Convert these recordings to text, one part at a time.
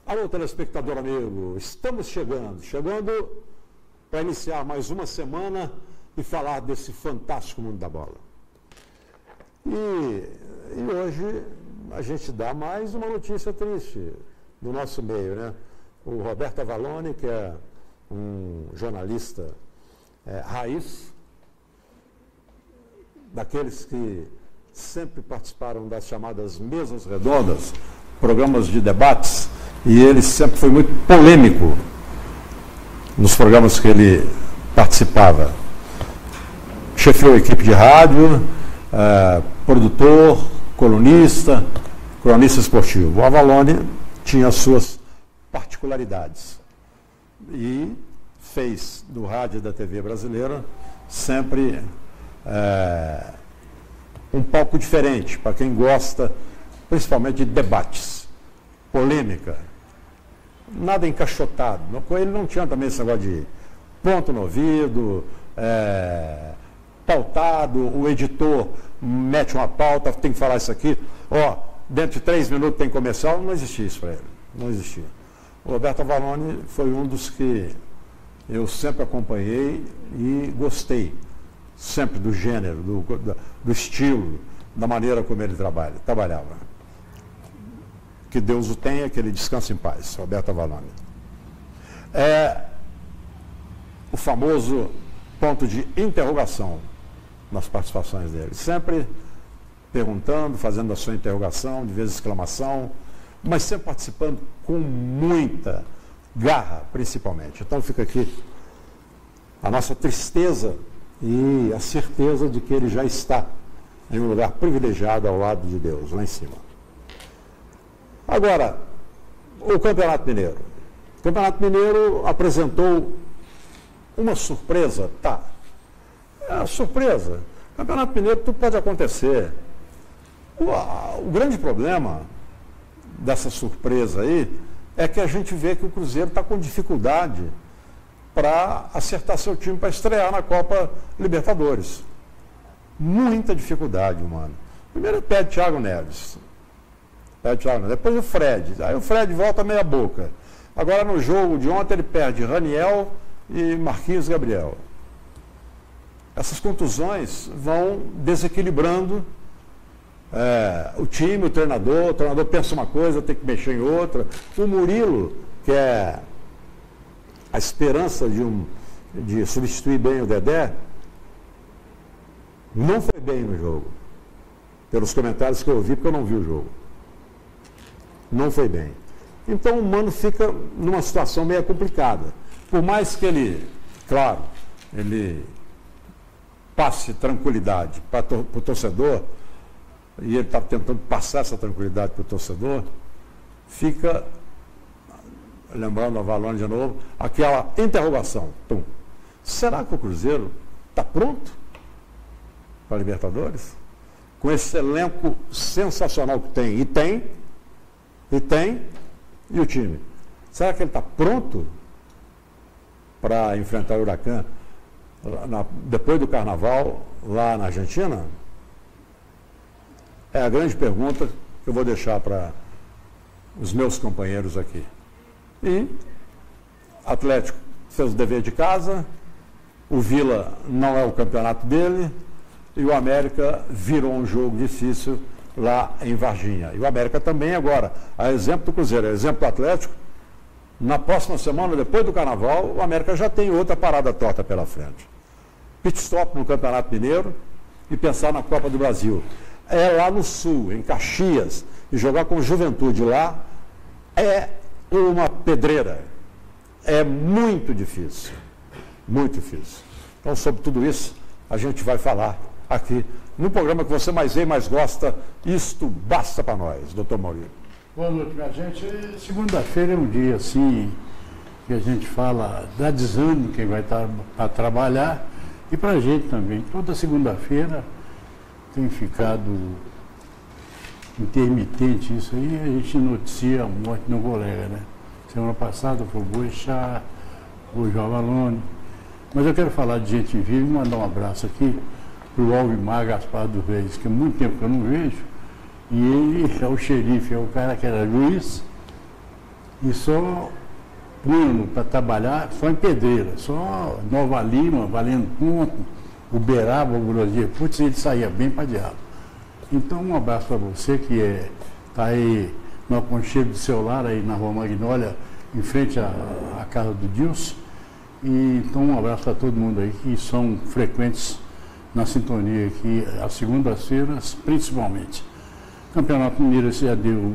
Alô, telespectador amigo, estamos chegando para iniciar mais uma semana e falar desse fantástico mundo da bola. E hoje a gente dá mais uma notícia triste no nosso meio, né? O Roberto Avallone, que é um jornalista raiz, daqueles que sempre participaram das chamadas mesas redondas, programas de debates, e ele sempre foi muito polêmico nos programas que ele participava. Chefiou a equipe de rádio, produtor, colunista, cronista esportivo. O Avallone tinha as suas particularidades e fez do rádio e da TV brasileira sempre um palco diferente para quem gosta principalmente de debates, polêmica, nada encaixotado. Com ele não tinha também esse negócio de ponto no ouvido, pautado, o editor mete uma pauta, tem que falar isso aqui, dentro de 3 minutos tem comercial, não existia isso para ele, não existia. O Roberto Avallone foi um dos que eu sempre acompanhei e gostei, sempre do gênero, do estilo, da maneira como ele trabalhava. Que Deus o tenha, que ele descanse em paz, Roberto Avallone. O famoso ponto de interrogação nas participações dele, sempre perguntando, fazendo a sua interrogação, de vez exclamação, mas sempre participando com muita garra, principalmente. Então fica aqui a nossa tristeza e a certeza de que ele já está em um lugar privilegiado ao lado de Deus, lá em cima. Agora, o Campeonato Mineiro. O Campeonato Mineiro apresentou uma surpresa, surpresa. Campeonato Mineiro, tudo pode acontecer. O grande problema dessa surpresa aí é que a gente vê que o Cruzeiro está com dificuldade para acertar seu time para estrear na Copa Libertadores. Muita dificuldade, mano. Primeiro pede Thiago Neves. Depois o Fred. Aí o Fred volta meia boca. Agora no jogo de ontem ele perde Raniel e Marquinhos Gabriel. Essas contusões vão desequilibrando o time, o treinador pensa uma coisa, tem que mexer em outra. O Murilo, que é a esperança de substituir bem o Dedé, não foi bem no jogo. Pelos comentários que eu ouvi, porque eu não vi o jogo. Não foi bem. Então o Mano fica numa situação meio complicada. Por mais que ele passe tranquilidade para o torcedor, e ele está tentando passar essa tranquilidade para o torcedor, fica, lembrando a Avallone de novo, aquela interrogação. Será que o Cruzeiro está pronto para a Libertadores? Com esse elenco sensacional que tem, e o time? Será que ele está pronto para enfrentar o Huracan depois do Carnaval lá na Argentina? É a grande pergunta que eu vou deixar para os meus companheiros aqui. E Atlético fez o dever de casa, o Vila não é o campeonato dele, e o América virou um jogo difícil lá em Varginha. E o América também agora, a exemplo do Cruzeiro, a exemplo do Atlético, na próxima semana, depois do Carnaval, o América já tem outra parada torta pela frente. Pit stop no Campeonato Mineiro e pensar na Copa do Brasil. É lá no Sul, em Caxias, e jogar com Juventude lá é uma pedreira. É muito difícil. Muito difícil. Então, sobre tudo isso, a gente vai falar aqui no programa que você mais vê e mais gosta. Isto basta para nós, doutor Maurício. Boa noite, minha gente. Segunda-feira é um dia assim que a gente fala, dá desânimo quem vai estar para trabalhar e para a gente também. Toda segunda-feira tem ficado intermitente isso aí, a gente noticia a morte do colega, né? Semana passada foi o Boixá, hoje o Avallone. Mas eu quero falar de gente viva e mandar um abraço aqui para o Alvimar Gaspar dos Reis, que há muito tempo que eu não vejo, e ele é o xerife, é o cara que era juiz, e só punho para trabalhar só em Pedreira, só Nova Lima, Valendo Ponto, Uberaba, Grosjeiro, putz, ele saía bem para diabo. Então, um abraço para você que está aí no aconchego do seu lar, aí na Rua Magnólia, em frente à casa do Dilson. E então, um abraço para todo mundo aí que são frequentes na sintonia aqui, às segundas-feiras, principalmente. O Campeonato Mineiro já deu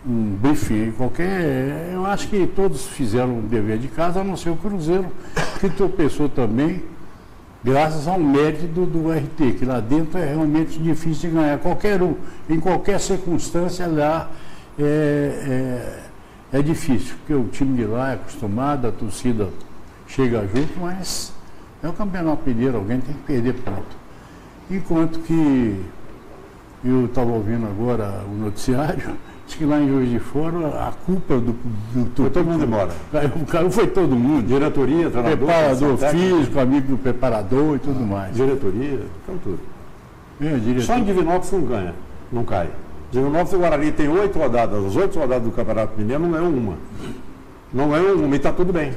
um briefing qualquer. Eu acho que todos fizeram o dever de casa, a não ser o Cruzeiro, que tropeçou também, graças ao mérito do RT, que lá dentro é realmente difícil de ganhar. Qualquer um, em qualquer circunstância lá é difícil, porque o time de lá é acostumado, a torcida chega junto, mas é o Campeonato Mineiro, alguém tem que perder ponto. Enquanto que eu estava ouvindo agora o noticiário, diz que lá em Juiz de Fora a culpa do foi todo mundo embora. O cara foi todo mundo. Diretoria, treinador, preparador físico, amigo do preparador e tudo mais. Diretoria, então tudo. Diretoria. Só em Divinópolis não ganha, não cai. Divinópolis e Guarani tem 8 rodadas, as 8 rodadas do Campeonato Mineiro não ganhou uma. Não ganhou uma e está tudo bem.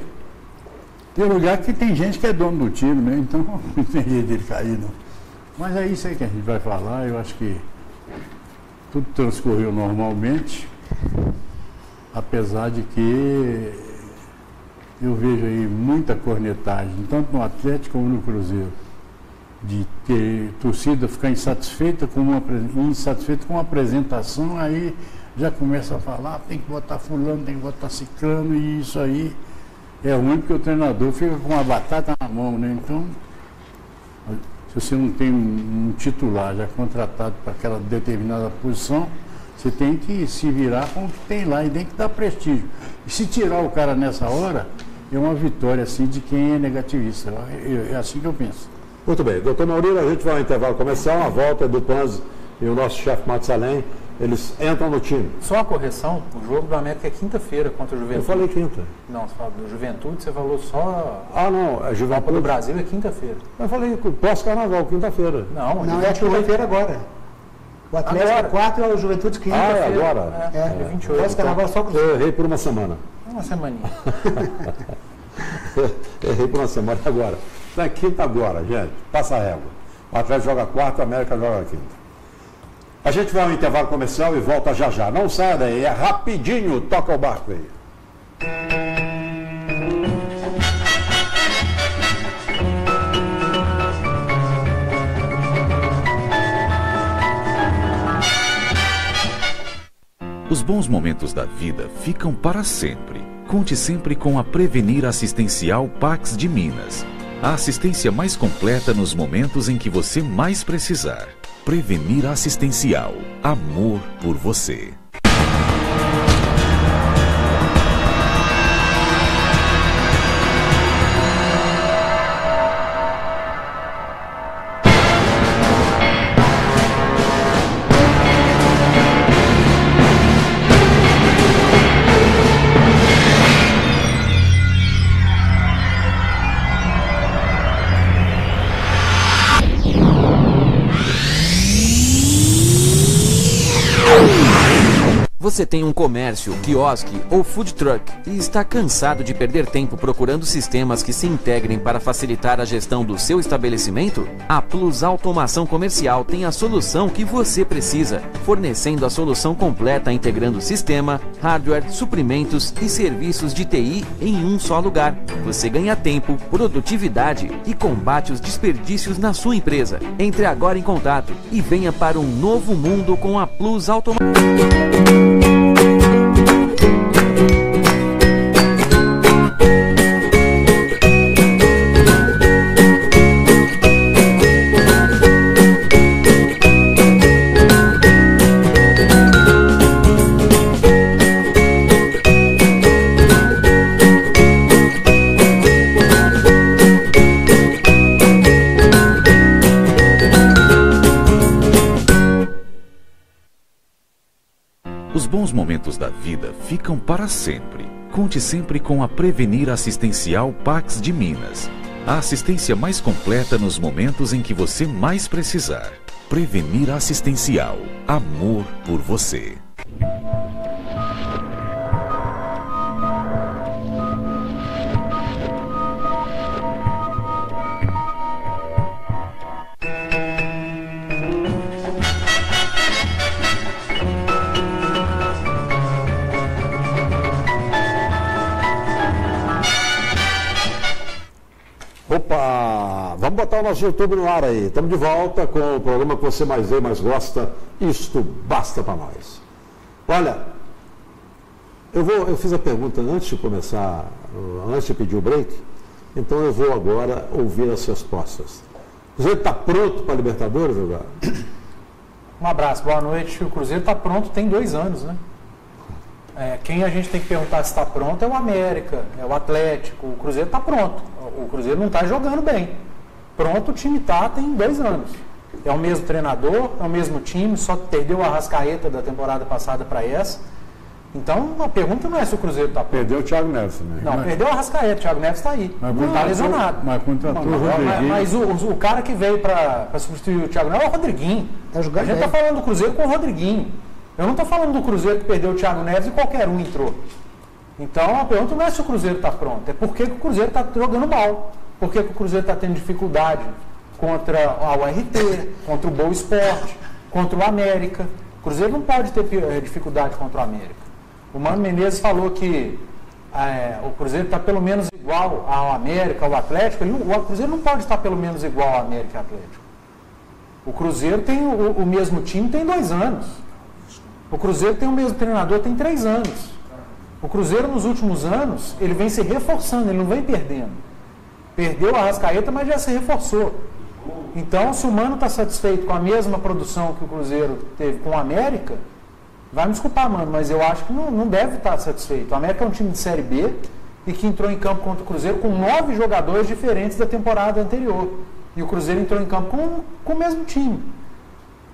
Tem lugar que tem gente que é dono do time, né? Então não tem jeito dele cair, não. Mas é isso aí que a gente vai falar, eu acho que tudo transcorreu normalmente, apesar de que eu vejo aí muita cornetagem, tanto no Atlético como no Cruzeiro, de ter torcida ficar insatisfeita com uma apresentação, aí já começa a falar, tem que botar fulano, tem que botar ciclano, e isso aí é ruim porque o treinador fica com uma batata na mão, né? Então, se você não tem um titular já contratado para aquela determinada posição, você tem que se virar com o que tem lá e tem que dar prestígio. E se tirar o cara nessa hora, é uma vitória assim de quem é negativista. É assim que eu penso. Muito bem. Doutor Maurílio, a gente vai ao intervalo comercial, a volta do Panzi e o nosso chefe Matsalem, eles entram no time. Só uma correção, o jogo do América é quinta-feira contra o Juventude. Eu falei quinta. Não, você falou do Juventude, você falou só... Ah, não, a Juventude... Copa do Brasil é quinta-feira. Eu falei pós-carnaval, quinta-feira. Não, é quinta-feira agora. O Atlético é 4 e o Juventude quinta-feira. Ah, é agora? É 28. Pós-carnaval só com... Eu errei por uma semana. Uma semaninha. Errei por uma semana agora. Então é quinta agora, gente. Passa a régua. O Atlético joga quarta, o América joga quinta. A gente vai ao intervalo comercial e volta já já. Não saia daí, é rapidinho, toca o barco aí. Os bons momentos da vida ficam para sempre. Conte sempre com a Prevenir Assistencial Pax de Minas. A assistência mais completa nos momentos em que você mais precisar. Prevenir Assistencial. Amor por você. Você tem um comércio, quiosque ou food truck e está cansado de perder tempo procurando sistemas que se integrem para facilitar a gestão do seu estabelecimento? A Plus Automação Comercial tem a solução que você precisa, fornecendo a solução completa integrando sistema, hardware, suprimentos e serviços de TI em um só lugar. Você ganha tempo, produtividade e combate os desperdícios na sua empresa. Entre agora em contato e venha para um novo mundo com a Plus Automação. Os bons momentos da vida ficam para sempre. Conte sempre com a Prevenir Assistencial Pax de Minas. A assistência mais completa nos momentos em que você mais precisar. Prevenir Assistencial. Amor por você. Opa, vamos botar o nosso YouTube no ar aí. Estamos de volta com o programa que você mais vê, mais gosta. Isto basta para nós. Olha, eu fiz a pergunta antes de começar, antes de pedir o break, então eu vou agora ouvir as respostas. O Cruzeiro está pronto para a Libertadores agora? Um abraço, boa noite. O Cruzeiro está pronto tem 2 anos, né? Quem a gente tem que perguntar se está pronto é o América, é o Atlético. O Cruzeiro está pronto. O Cruzeiro não está jogando bem. Pronto, o time está tem 2 anos. É o mesmo treinador, é o mesmo time, só perdeu a Arrascaeta da temporada passada para essa. Então, a pergunta não é se o Cruzeiro está pronto. Perdeu o Thiago Neves também. Não, perdeu a Arrascaeta, o Thiago Neves está aí. Não está lesionado. Mas contratou o Rodriguinho. Mas o cara que veio para substituir o Thiago Neves é o Rodriguinho. Tá jogando a gente está falando do Cruzeiro com o Rodriguinho. Eu não estou falando do Cruzeiro que perdeu o Thiago Neves e qualquer um entrou. Então, a pergunta não é se o Cruzeiro está pronto, é por que o Cruzeiro está jogando mal. Por que o Cruzeiro está tendo dificuldade contra a URT, contra o Boa Esporte, contra o América. O Cruzeiro não pode ter dificuldade contra o América. O Mano Menezes falou que o Cruzeiro está pelo menos igual ao América, ao Atlético. O Cruzeiro não pode estar pelo menos igual ao América e ao Atlético. O Cruzeiro tem o mesmo time tem 2 anos. O Cruzeiro tem o mesmo treinador tem 3 anos. O Cruzeiro nos últimos anos, ele vem se reforçando, ele não vem perdendo. Perdeu a Arrascaeta, mas já se reforçou. Então, se o Mano está satisfeito com a mesma produção que o Cruzeiro teve com o América, vai me desculpar, Mano, mas eu acho que não deve estar satisfeito. O América é um time de Série B e que entrou em campo contra o Cruzeiro com 9 jogadores diferentes da temporada anterior. E o Cruzeiro entrou em campo com o mesmo time.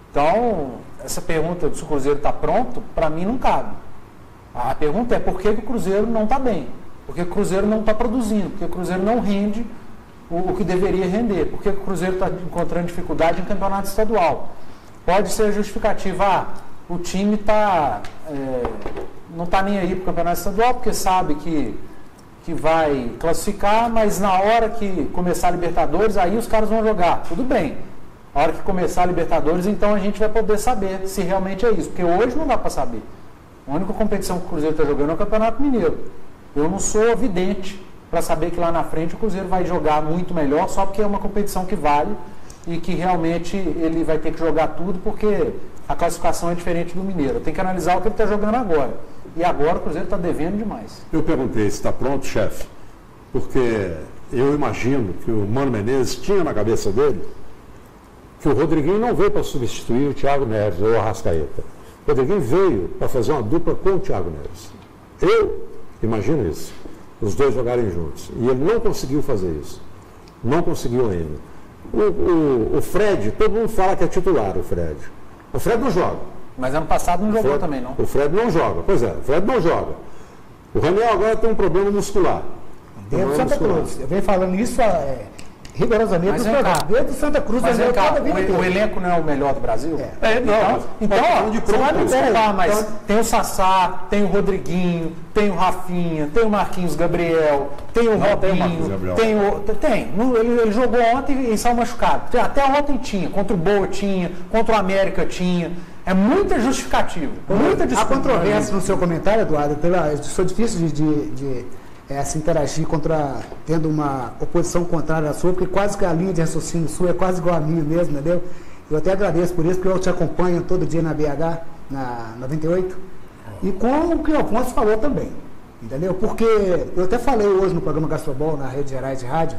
Então, essa pergunta de se o Cruzeiro está pronto, para mim não cabe. A pergunta é por que o Cruzeiro não está bem? Por que o Cruzeiro não está produzindo? Por que o Cruzeiro não rende o que deveria render? Por que o Cruzeiro está encontrando dificuldade em campeonato estadual? Pode ser justificativa, o time não está nem aí para o campeonato estadual, porque sabe que vai classificar, mas na hora que começar a Libertadores, aí os caras vão jogar. Tudo bem. A hora que começar a Libertadores, então a gente vai poder saber se realmente é isso. Porque hoje não dá para saber. A única competição que o Cruzeiro está jogando é o Campeonato Mineiro. Eu não sou vidente para saber que lá na frente o Cruzeiro vai jogar muito melhor, só porque é uma competição que vale e que realmente ele vai ter que jogar tudo, porque a classificação é diferente do Mineiro. Tem que analisar o que ele está jogando agora. E agora o Cruzeiro está devendo demais. Eu perguntei se está pronto, chefe, porque eu imagino que o Mano Menezes tinha na cabeça dele que o Rodriguinho não veio para substituir o Thiago Neves ou o Arrascaeta. O Rodriguinho veio para fazer uma dupla com o Thiago Neves. Eu imagino isso, os dois jogarem juntos. E ele não conseguiu fazer isso. Não conseguiu ainda. O Fred, todo mundo fala que é titular, o Fred. O Fred não joga. Mas ano passado não jogou também, não? O Fred não joga. Pois é, o Fred não joga. O Raniel agora tem um problema muscular. Dentro do Santa Cruz. Eu venho falando isso rigorosamente dos programas. Dentro do Santa Cruz, mas o elenco não é o melhor do Brasil? Então, você vai me desculpar, mas tem o Sassá, tem o Rodriguinho, tem o Rafinha, tem o Marquinhos Gabriel, tem o Robinho, ele jogou ontem e saiu machucado. Até ontem tinha, contra o Boa tinha, contra o América tinha. É muita justificativa. Há controvérsia no seu comentário, Eduardo. Sou difícil de se interagir tendo uma oposição contrária à sua, porque quase que a linha de raciocínio sua é quase igual a minha mesmo, entendeu? Eu até agradeço por isso, porque eu te acompanho todo dia na BH, na 98, e com o que o Alfonso falou também, entendeu? Porque eu até falei hoje no programa Gastrobol, na Rede Gerais de Rádio,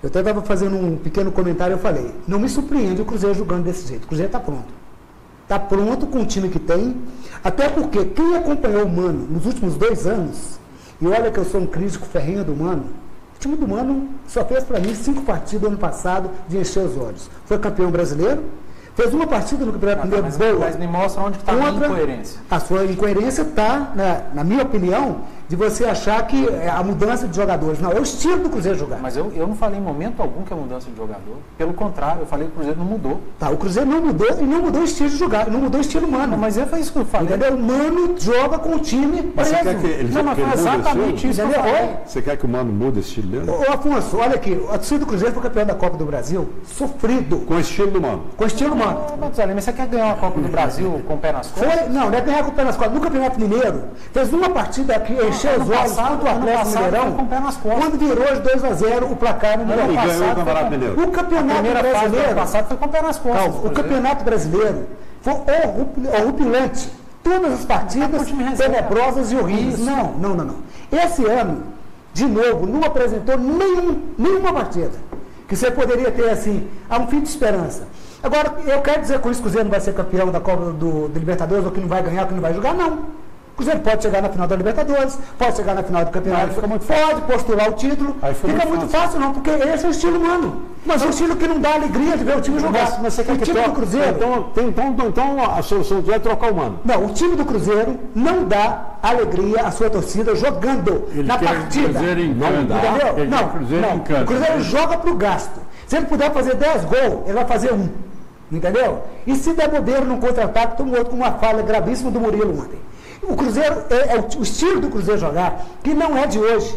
eu até estava fazendo um pequeno comentário, eu falei, não me surpreende o Cruzeiro jogando desse jeito, o Cruzeiro está pronto. Está pronto com o time que tem, até porque quem acompanhou o Mano nos últimos 2 anos, e olha que eu sou um crítico ferrenho do Mano, o time do Mano só fez para mim 5 partidas ano passado de encher os olhos. Foi campeão brasileiro, fez uma partida no Campeonato Mineiro boa. Mas me mostra onde está a minha incoerência. A sua incoerência está, na minha opinião, de você achar que é a mudança de jogadores. Não, é o estilo do Cruzeiro jogar. Mas eu não falei em momento algum que é mudança de jogador. Pelo contrário, eu falei que o Cruzeiro não mudou. Tá, o Cruzeiro não mudou e não mudou o estilo de jogar, não mudou o estilo Mano. Mas foi isso que eu falei. Entendeu? O Mano joga com o time Mas preso. você quer que ele Não, mas foi exatamente isso que eu falei. Você quer que o Mano mude esse estilo dele? Ô Afonso, olha aqui, a torcida do Cruzeiro foi campeão da Copa do Brasil, sofrido, Com o estilo do Mano. com o estilo Mano. Mas você quer ganhar uma Copa do Brasil com o pé nas costas? Foi, não é ganhar com o pé nas costas. No Campeonato Mineiro, fez uma partida que encheu os olhos contra o Atlético Mineirão, com o pé nas costas. quando virou de 2-0 o placar no Mineirão. E ganhou o Campeonato Mineiro. O Campeonato Primeira fase do ano Brasileiro, passado foi com o pé nas costas. calma, o Campeonato Brasileiro foi horripilante. Todas as partidas tenebrosas e horríveis. Não. Esse ano, de novo, não apresentou nenhuma partida que você poderia ter assim, há um fim de esperança. Agora, eu quero dizer com isso que o Cruzeiro não vai ser campeão da Copa do Libertadores, ou que não vai ganhar, ou que não vai jogar, não. O Cruzeiro pode chegar na final da Libertadores, pode chegar na final do campeonato, pode postular o título, fica muito fácil não, porque esse é o estilo Mano. Mas é um estilo que não dá alegria de ver o time jogar. Mas você quer o que time do Cruzeiro... Então a solução é trocar o Mano. Não, o time do Cruzeiro não dá alegria à sua torcida jogando na partida. O Cruzeiro encanta. Entendeu? Ele Não, quer Cruzeiro não. encanta. O Cruzeiro joga pro gasto. Se ele puder fazer 10 gols, ele vai fazer 1. Entendeu? E se der bobeira num contra-ataque, toma outro com uma falha gravíssima do Murilo ontem. O Cruzeiro, o estilo do Cruzeiro jogar, que não é de hoje.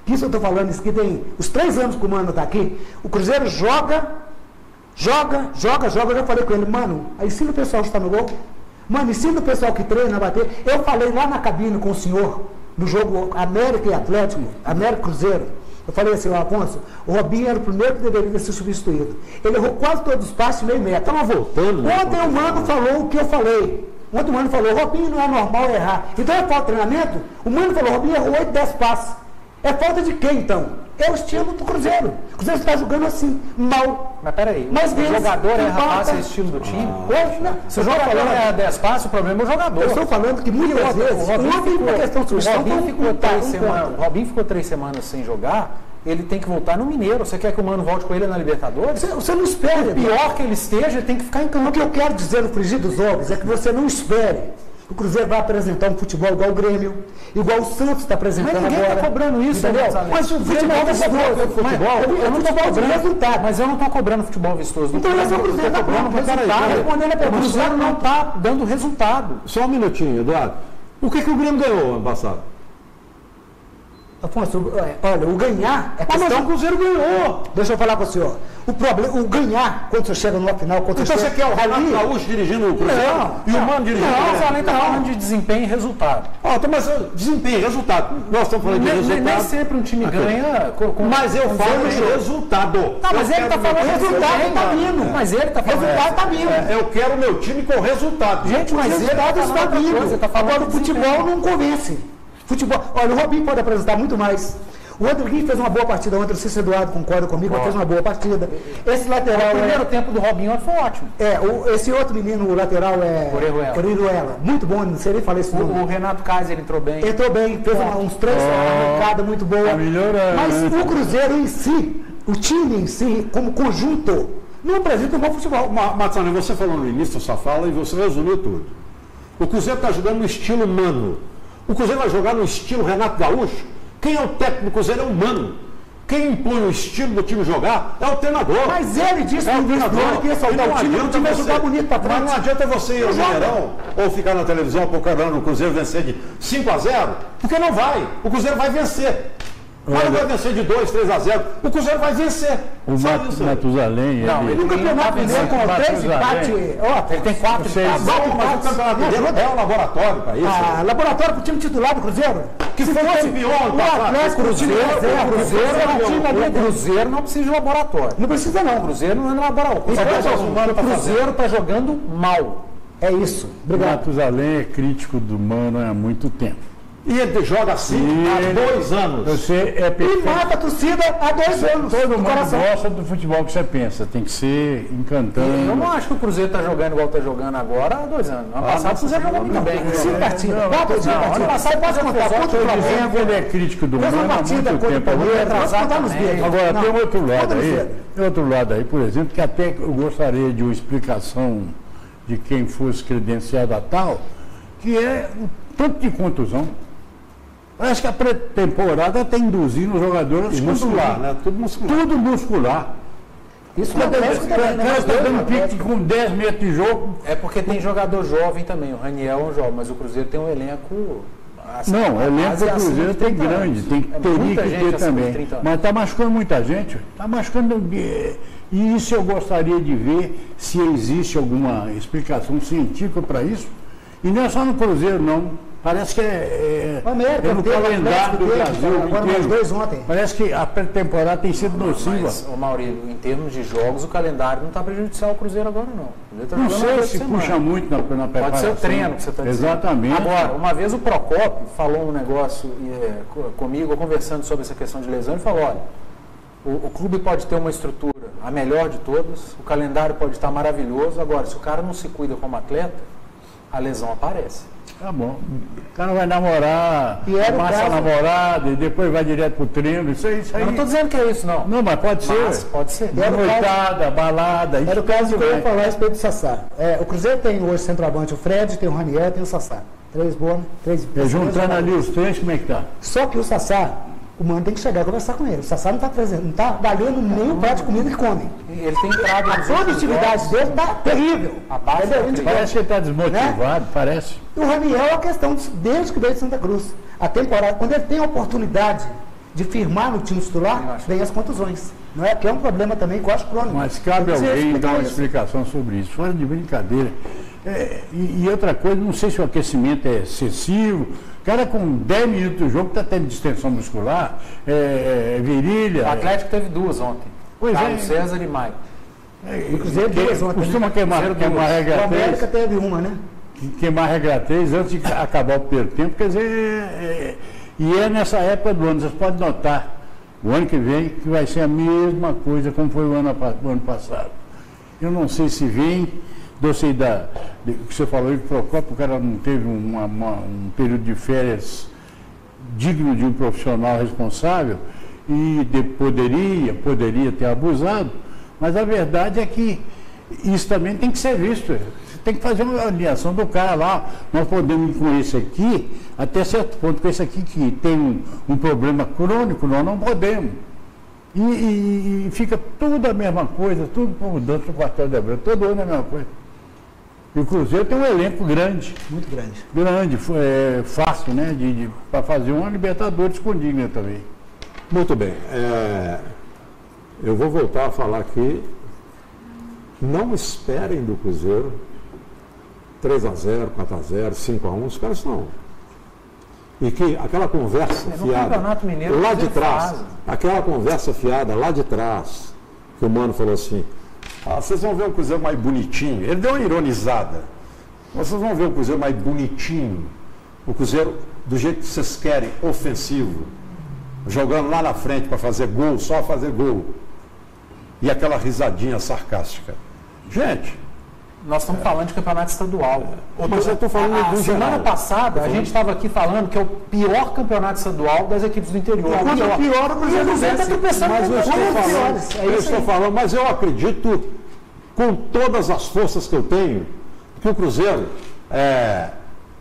Isso eu estou falando, isso que tem os 3 anos que o Mano está aqui. O Cruzeiro joga, eu já falei com ele, Mano, ensina o pessoal que está no gol. Mano, ensina o pessoal que treina a bater. Eu falei lá na cabine com o senhor, no jogo América e Atlético, América e Cruzeiro. Eu falei assim, Afonso, o Robinho era o primeiro que deveria ter sido substituído. Ele errou quase todos os passos, meio metro. Estava voltando. Ontem o Mano falou o que eu falei. Ontem o Mano falou, Robinho não é normal errar. Então é falta de treinamento? O Mano falou, Robinho errou 8, 10 passos. É falta de quem então? É o estilo do Cruzeiro. O Cruzeiro está jogando assim, mal. Mas peraí, Mas o jogador erra passe, é o estilo do time? Se o jogador erra 10 passes, o problema é o jogador. Eu estou falando que muitas vezes, o Robinho ficou 3 semanas sem jogar, ele tem que voltar no Mineiro. Você quer que o Mano volte com ele na Libertadores? Você não espere. Pior que ele esteja, ele tem que ficar em campo. O que eu quero dizer no frigir dos ovos é que você não espere. O Cruzeiro vai apresentar um futebol igual o Grêmio, igual o Santos está apresentando agora. Mas ninguém está cobrando isso, entendeu? Mas o futebol é vistoso. Eu não estou cobrando resultado. Mas eu não estou cobrando futebol vistoso. Então esse é o Cruzeiro está cobrando resultado. O Cruzeiro não está dando resultado. Só um minutinho, Eduardo. O que o Grêmio ganhou ano passado? Afonso, olha, o ganhar é questão... Mas o Cruzeiro ganhou. Deixa eu falar com o senhor. O problema, o ganhar, quando você chega numa final, quando então você quer o Renato Gaúcho dirigindo o Cruzeiro? E o Mano dirigindo o Cruzeiro? Não, além está falando de desempenho e resultado. Mas desempenho e resultado. Nós estamos falando de resultado. Nem sempre um time ganha... Mas eu falo de resultado. Tá, mas ele está falando resultado está vindo. Mas ele está falando resultado está vindo. Eu quero o meu time com resultado. Gente, mas ele está vindo. Agora o futebol não convence. Futebol, olha, o Robinho pode apresentar muito mais. O Rodriguinho fez uma boa partida ontem, não sei se o Eduardo concorda comigo, mas fez uma boa partida. Esse lateral o primeiro tempo do Robinho foi ótimo. Esse outro menino, o lateral é... Orejuela. Muito bom, não sei nem falar esse nome. O Renato Kaiser entrou bem. Entrou bem, fez uns 3 arrancadas muito boa. Mas o Cruzeiro em si, o time em si, como conjunto, não apresenta um bom futebol. Matsani, você falou no início da sua fala e você resumiu tudo. O Cruzeiro está jogando no estilo Mano. O Cruzeiro vai jogar no estilo Renato Gaúcho. Quem é o técnico do Cruzeiro é o Mano. Quem impõe o estilo do time jogar é o treinador. Mas ele disse que o treinador queria soltar o time, o time vai jogar bonito para trás. Mas não adianta você ir ao Mineirão ou ficar na televisão procurando o Cruzeiro vencer de 5-0, porque não vai. O Cruzeiro vai vencer. Mas não vai vencer de 2-3-0. O Cruzeiro vai vencer. O Matusalém... O campeonato mineiro com 3 empates... Ele tem 4 empates. Mas o campeonato mineiro é um laboratório para isso. Laboratório para o time titular do Cruzeiro. Que foi campeão. O Cruzeiro não precisa de laboratório. Não precisa não. O Cruzeiro não é laboratório. O Cruzeiro está jogando mal. É isso. Obrigado. O Matusalém é crítico do Mano há muito tempo. E ele joga assim há 2 anos. Você é e mata a torcida há 2 anos. Todo mundo gosta do futebol que você pensa. Tem que ser encantando. Eu não acho que o Cruzeiro está jogando igual está jogando agora há 2 anos. Ano passado o Cruzeiro jogou muito bem. 5 partidas. Ano passado pode contar contra o Flamengo. Ele é crítico do Mano há muito tempo. Agora tem outro lado aí, por exemplo, que até eu gostaria de uma explicação de quem fosse credenciado a tal, que é o tanto de contusão. Parece que a pré-temporada está induzindo os jogadores E muscular, né? Tudo muscular. Tudo muscular. Isso no Atlético também, né? Está dando pique com 10 metros de jogo. É porque tem jogador jovem também, o Raniel é um jovem, mas o Cruzeiro tem um elenco... Não, o elenco do Cruzeiro tem grande, teria que ter também. Mas está machucando muita gente. Está machucando. E isso eu gostaria de ver se existe alguma explicação científica para isso. E não é só no Cruzeiro, não. Parece que é no calendário do Brasil. Agora mais 2 ontem. Parece que a pré-temporada tem sido nociva. Mas, ô Maurílio, em termos de jogos, o calendário não está prejudicial ao Cruzeiro agora, não. Não sei se puxa muito na preparação. Pode ser o treino que você está dizendo. Exatamente. Agora, uma vez o Procópio falou um negócio comigo, conversando sobre essa questão de lesão, ele falou, olha, o clube pode ter uma estrutura a melhor de todas, o calendário pode estar maravilhoso, agora, se o cara não se cuida como atleta, a lesão aparece. Tá bom. O cara vai namorar, massa a namorada e depois vai direto pro treino. Isso aí. Eu não estou dizendo que é isso, não. Não, mas pode ser. Pode ser. Noitada, balada. Era o caso que eu ia falar a respeito do Sassá. O Cruzeiro tem hoje centroavante o Fred, tem o Raniel, tem o Sassá. 3 bons, 3. Juntando ali os três, como é que tá? Só que o Sassá, o mano tem que chegar e conversar com ele. O Sassá não está valendo nem o prato de comida que come. Ele tem entrado A produtividade dele está terrível. Parece que ele está desmotivado, parece. E o Raniel é a questão desde que veio de Santa Cruz. A temporada, quando ele tem a oportunidade de firmar no time titular, vem as contusões. Não é? Que é um problema também que eu acho crônico. Mas cabe alguém dar uma explicação sobre isso. Fora de brincadeira. E outra coisa, não sei se o aquecimento é excessivo. O cara com 10 minutos do jogo está tendo distensão muscular, virilha. O Atlético teve 2 ontem. Pois Carlos César e Maicon. O Cruzeiro 2 ontem. Costuma queimar regra 3. O América teve uma, né? Queimar regra 3 antes de acabar o primeiro tempo. Quer dizer, e é nessa época do ano, vocês podem notar, o ano que vem, que vai ser a mesma coisa como foi o ano passado. Eu não sei se vem. Gostei que você falou aí que o Procópio, o cara não teve um período de férias digno de um profissional responsável e poderia ter abusado, mas a verdade é que isso também tem que ser visto. Você tem que fazer uma avaliação do cara lá. Nós podemos ir com esse aqui, até certo ponto, com esse aqui que tem um problema crônico, nós não podemos. E fica tudo a mesma coisa, tudo mudando no quartel de Abreu, todo ano é a mesma coisa. E o Cruzeiro tem um elenco grande. Muito grande. Grande, fácil, né? Para fazer uma Libertadores condigna também. Muito bem. Eu vou voltar a falar aqui. Não esperem do Cruzeiro 3-0, 4-0, 5-1, os caras não. E que aquela conversa fiada lá de trás, aquela conversa fiada lá de trás, que o Mano falou assim, vocês vão ver o Cruzeiro mais bonitinho. Ele deu uma ironizada. Vocês vão ver o Cruzeiro mais bonitinho. O Cruzeiro do jeito que vocês querem, ofensivo. Jogando lá na frente para fazer gol, só fazer gol. E aquela risadinha sarcástica. Gente... Nós estamos falando de campeonato estadual. Mas eu estou falando do semana geral. passada, a gente estava aqui falando que é o pior campeonato estadual das equipes do interior. Quando é pior, o Cruzeiro está tropeçando mas eu estou falando, mas eu acredito, com todas as forças que eu tenho, que o Cruzeiro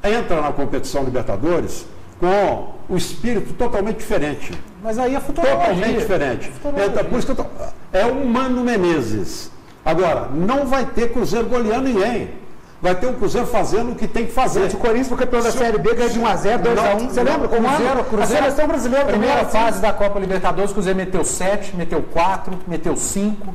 entra na competição Libertadores com o espírito totalmente diferente. Mas aí é futurologia. Totalmente diferente. Por isso que é o Mano Menezes. Agora, não vai ter Cruzeiro goleando ninguém. Vai ter um Cruzeiro fazendo o que tem que fazer. O Corinthians foi campeão da Série B, ganhou de 1-0, 2-1. Você lembra? Cruzeiro, a seleção brasileira primeira fase da Copa Libertadores, o Cruzeiro meteu 7, meteu 4, meteu 5.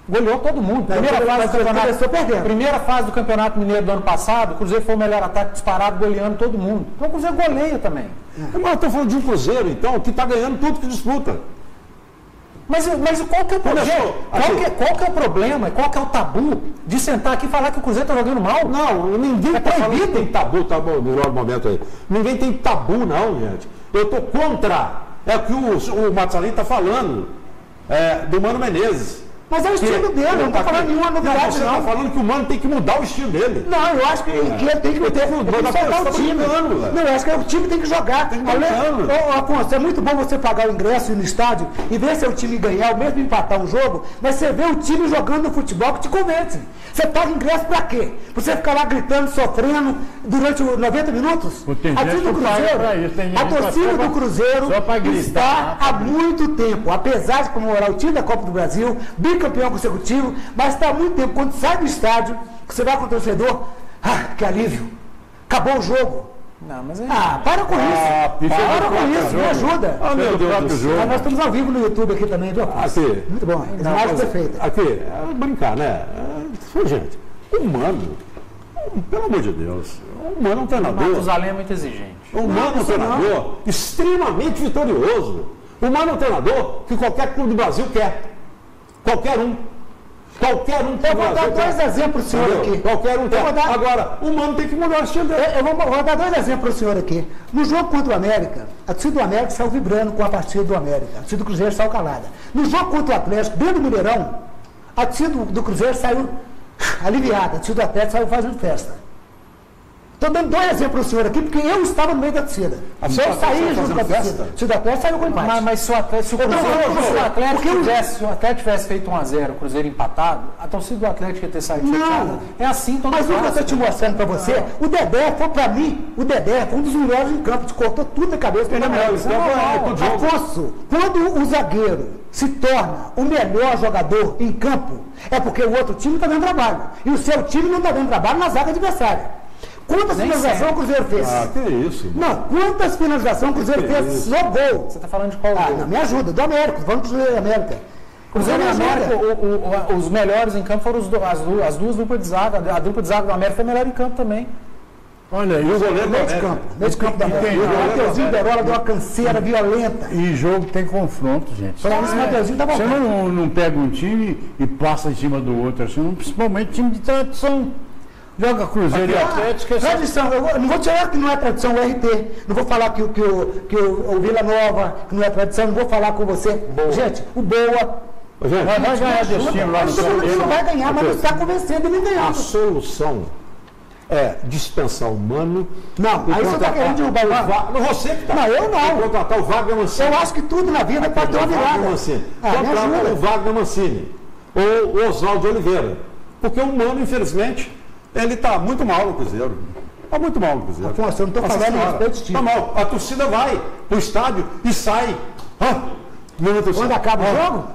Goleou todo mundo. Primeira fase do Campeonato Mineiro do ano passado, o Cruzeiro foi o melhor ataque disparado, goleando todo mundo. Então o Cruzeiro goleia também. Mas eu estou falando de um Cruzeiro, então, que está ganhando tudo que disputa. Mas qual que é o problema? Qual que é o problema? Qual que é o tabu de sentar aqui e falar que o Cruzeiro está jogando mal? Não, ninguém está falando que tem tabu, tá bom, melhor momento aí. Ninguém tem tabu, não, gente. Eu estou contra. É o que o Marcelinho está falando, do Mano Menezes. Mas é o estilo dele, eu não estou falando nenhuma novidade, Você está falando que o Mano tem que mudar o estilo dele. Não, eu acho que ele tem que soltar o time. Não, eu acho que o time tem que jogar. Afonso, é muito bom você pagar o ingresso e ir no estádio e ver seu time ganhar, ou mesmo empatar um jogo, mas você vê o time jogando no futebol que te convence. Você paga ingresso para quê? Pra você ficar lá gritando, sofrendo durante 90 minutos? A torcida do Cruzeiro está há muito tempo, apesar de comemorar o time da Copa do Brasil, bicampeão consecutivo, mas está há muito tempo. Quando sai do estádio, você vai com o torcedor, que alívio, acabou o jogo. Não, mas para com isso. Para com isso, me ajuda. Meu Deus do céu. Nós estamos ao vivo no YouTube aqui também, viu? Aqui. Muito bom, imagem perfeita. Aqui, brincar, né? Gente, o Mano, pelo amor de Deus, o Mano é um treinador. O Matusalém é muito exigente. O Mano é um treinador extremamente vitorioso. O Mano é um treinador que qualquer clube do Brasil quer. Qualquer um. Qualquer um. Eu vou dar 2 exemplos para o senhor aqui. Qualquer um quer. Agora, o Mano tem que mudar o estilo dele. Eu vou dar 2 exemplos para o senhor aqui. No jogo contra o América, a torcida do América saiu vibrando com a partida do América. A torcida do Cruzeiro saiu calada. No jogo contra o Atlético, dentro do Mineirão, a torcida do Cruzeiro saiu aliviada. A torcida do Atlético saiu fazendo festa. Estou dando 2 exemplos para o senhor aqui, porque eu estava no meio da torcida. Se eu saí junto com a torcida, se o Atlético saiu com empate. Mas se o Atlético tivesse feito 1-0, o Cruzeiro empatado, a torcida do Atlético ia ter saído fechada. É assim todo mundo. Mas o que eu estou te mostrando para você, o Dedé foi para mim, foi um dos melhores em campo, te cortou tudo na cabeça. Afonso, quando o zagueiro se torna o melhor jogador em campo, é porque o outro time está dando trabalho. E o seu time não está dando trabalho na zaga adversária. Quantas finalizações o Cruzeiro fez? Que isso? Não, quantas finalizações o Cruzeiro fez no gol? Você está falando de qual gol? Não, me ajuda, do América, estou falando do Cruzeiro América. Cruzeiro e América, os melhores em campo foram as duas duplas de zaga. A dupla de zaga do América foi melhor em campo também. Olha, e o goleiro meio de campo da América. O Mateuzinho Berola deu uma canseira violenta. E jogo tem confronto, gente. Para isso, o Mateuzinho tá você não pega um time e passa em cima do outro, assim, principalmente time de tradição. Joga Cruzeiro e Atlético. Tradição, eu não vou tirar que não é tradição o RT. Não vou falar que o Vila Nova, que não é tradição, não vou falar com você. Boa. Gente, o Boa. Gente, vai ganhar desse time lá no São Paulo. Não vai ganhar, mas não está convencendo ele ganhar. A solução é dispensar o Mano. Não, aí você está querendo derrubar o Wagner. Você que está. Não, eu não. Contratar o Wagner Mancini. Eu acho que tudo na vida pode ter uma virada. Contratar o Wagner Mancini. Ou o Oswaldo Oliveira. Porque o Mano, infelizmente, ele está muito mal no Cruzeiro. Está muito mal no Cruzeiro. Afonso, eu não estou falando a respeito de time. Está mal. A torcida vai para o estádio e sai. Quando acaba o jogo?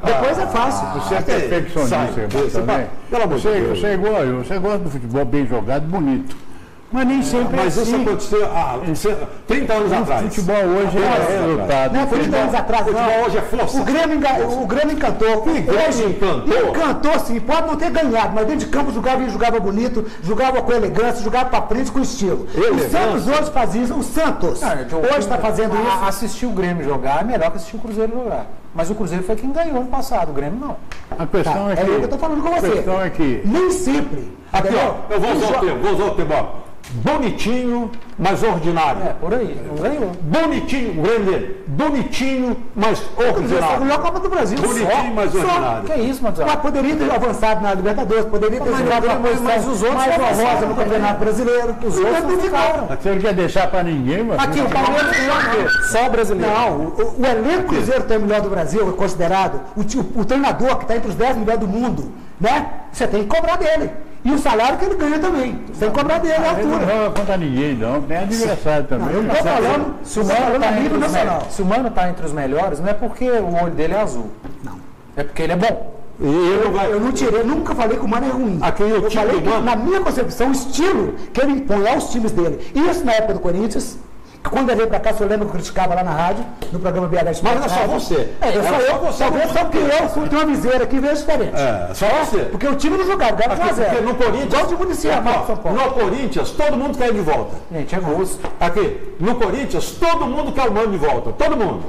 Depois é fácil. Você é perfeccionista também. Pelo amor de Deus. Você é igual eu. Você gosta do futebol bem jogado, bonito. Mas nem sempre mas isso aconteceu há 30 anos atrás. O futebol hoje é resultado. Não, 30 anos atrás. O futebol hoje é força. O Grêmio encantou. Encantou sim. Pode não ter ganhado, mas dentro de campo jogava bonito, jogava com elegância, jogava para frente com estilo. O Santos hoje faz isso. O Santos hoje está fazendo isso. Assistir o Grêmio jogar é melhor que assistir o Cruzeiro jogar. Mas o Cruzeiro foi quem ganhou ano passado, o Grêmio não. A questão é que... É isso que eu estou falando com você. A questão é que... Nem sempre. Aqui, ó, eu vou usar o termo, bonitinho, mas ordinário. Por aí, não ganhou. Bonitinho, Grêmio, bonitinho, mas ordinário. A melhor Copa do Brasil. Bonitinho, mas ordinário. Que isso, Matheus? Mas poderia ter avançado na Libertadores, poderia ter jogado uma posição mais honrosa no Campeonato Brasileiro. Os outros não ficaram. Você não quer deixar para ninguém, mas... Aqui, o Palmeiras tem só o brasileiro. Não, o elenco Cruzeiro tem o melhor do Brasil, é considerado. O treinador que está entre os 10 melhores do mundo, né? Você tem que cobrar dele. E o salário que ele ganha também. Você tem que cobrar dele à altura. Não joga contra ninguém, não. Tem adversário também. Eu estou falando, se o Mano está entre os melhores, não é porque o olho dele é azul. Não. É porque ele é bom. Eu não tirei, nunca falei que o Mano é ruim. Eu falei que, na minha concepção, o estilo que ele impõe aos times dele. Isso na época do Corinthians. Quando eu veio pra cá, eu lembro que eu criticava lá na rádio, no programa BH Esporte. Mas não é só você. Talvez só que eu fui ter uma viseira aqui e vejo diferente. Só você. Porque o time não jogava, ganhava 1-0. Porque no Corinthians... Igual de Municipal, São Paulo. No Corinthians, todo mundo quer ir de volta. Gente, é gosto. Aqui, no Corinthians, todo mundo quer o Mano de volta. Todo mundo.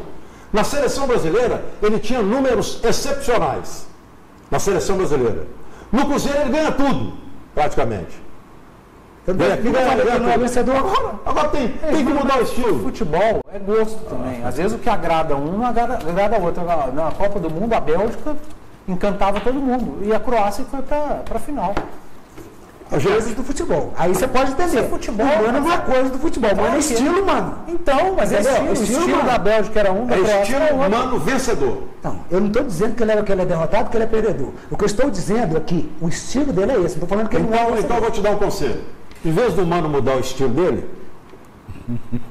Na seleção brasileira, ele tinha números excepcionais. Na seleção brasileira. No Cruzeiro, ele ganha tudo, praticamente. Não é vencedor agora. Agora tem que mudar o estilo. Futebol é gosto também. Às vezes o que agrada um não agrada o outro. Na Copa do Mundo, a Bélgica encantava todo mundo. E a Croácia foi para a final. As coisas do futebol. Aí você pode entender. Futebol, mano, é uma coisa do futebol. Mano, é estilo, mano. Então, mas é estilo da Bélgica era um, da Croácia estilo era outro. mano vencedor. Não, eu não estou dizendo que ele é derrotado, que ele é perdedor. O que eu estou dizendo é que o estilo dele é esse. Não estou falando que ele não é. Então eu vou te dar um conselho. Em vez do mano mudar o estilo dele,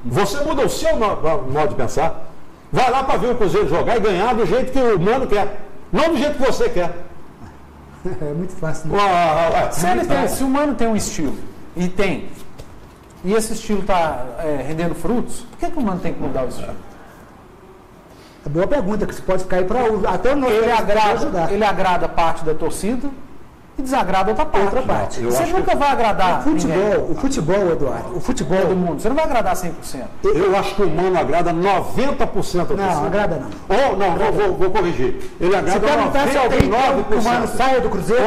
você muda o seu modo de pensar. Vai lá para ver o Cruzeiro jogar e ganhar do jeito que o mano quer. Não do jeito que você quer. É muito fácil. Né? Se o mano tem um estilo, e esse estilo está rendendo frutos, por que o mano tem que mudar o estilo? É boa pergunta, que você pode ficar aí para até o nosso ajudar. Ele agrada parte da torcida e desagrada outra parte. Não, você nunca vai agradar o futebol, Eduardo, o futebol todo mundo. Você não vai agradar 100%. Eu acho que o mano agrada 90% da Não, agrada não. Vou corrigir. Ele agrada 99%. Se perguntar se alguém quer que o mano saia do Cruzeiro,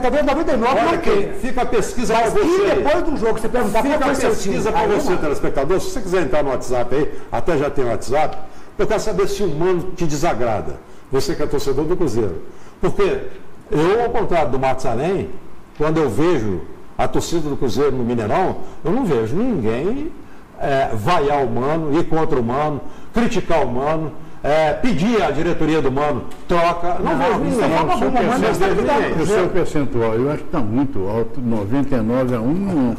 talvez 99% olha não queira. Fica a pesquisa para Mas você. se depois do jogo você perguntar Fica qual a foi seu time. pesquisa para você, telespectador. Se você quiser entrar no WhatsApp aí, até já tem o WhatsApp, eu quero saber se o mano te desagrada. Você que é torcedor do Cruzeiro. Porque eu, ao contrário do Matusalém, quando eu vejo a torcida do Cruzeiro no Mineirão, eu não vejo ninguém vaiar o mano, ir contra o mano, criticar o mano, pedir à diretoria do mano troca. Não vejo ninguém. O seu percentual, eu acho que está muito alto, 99-1.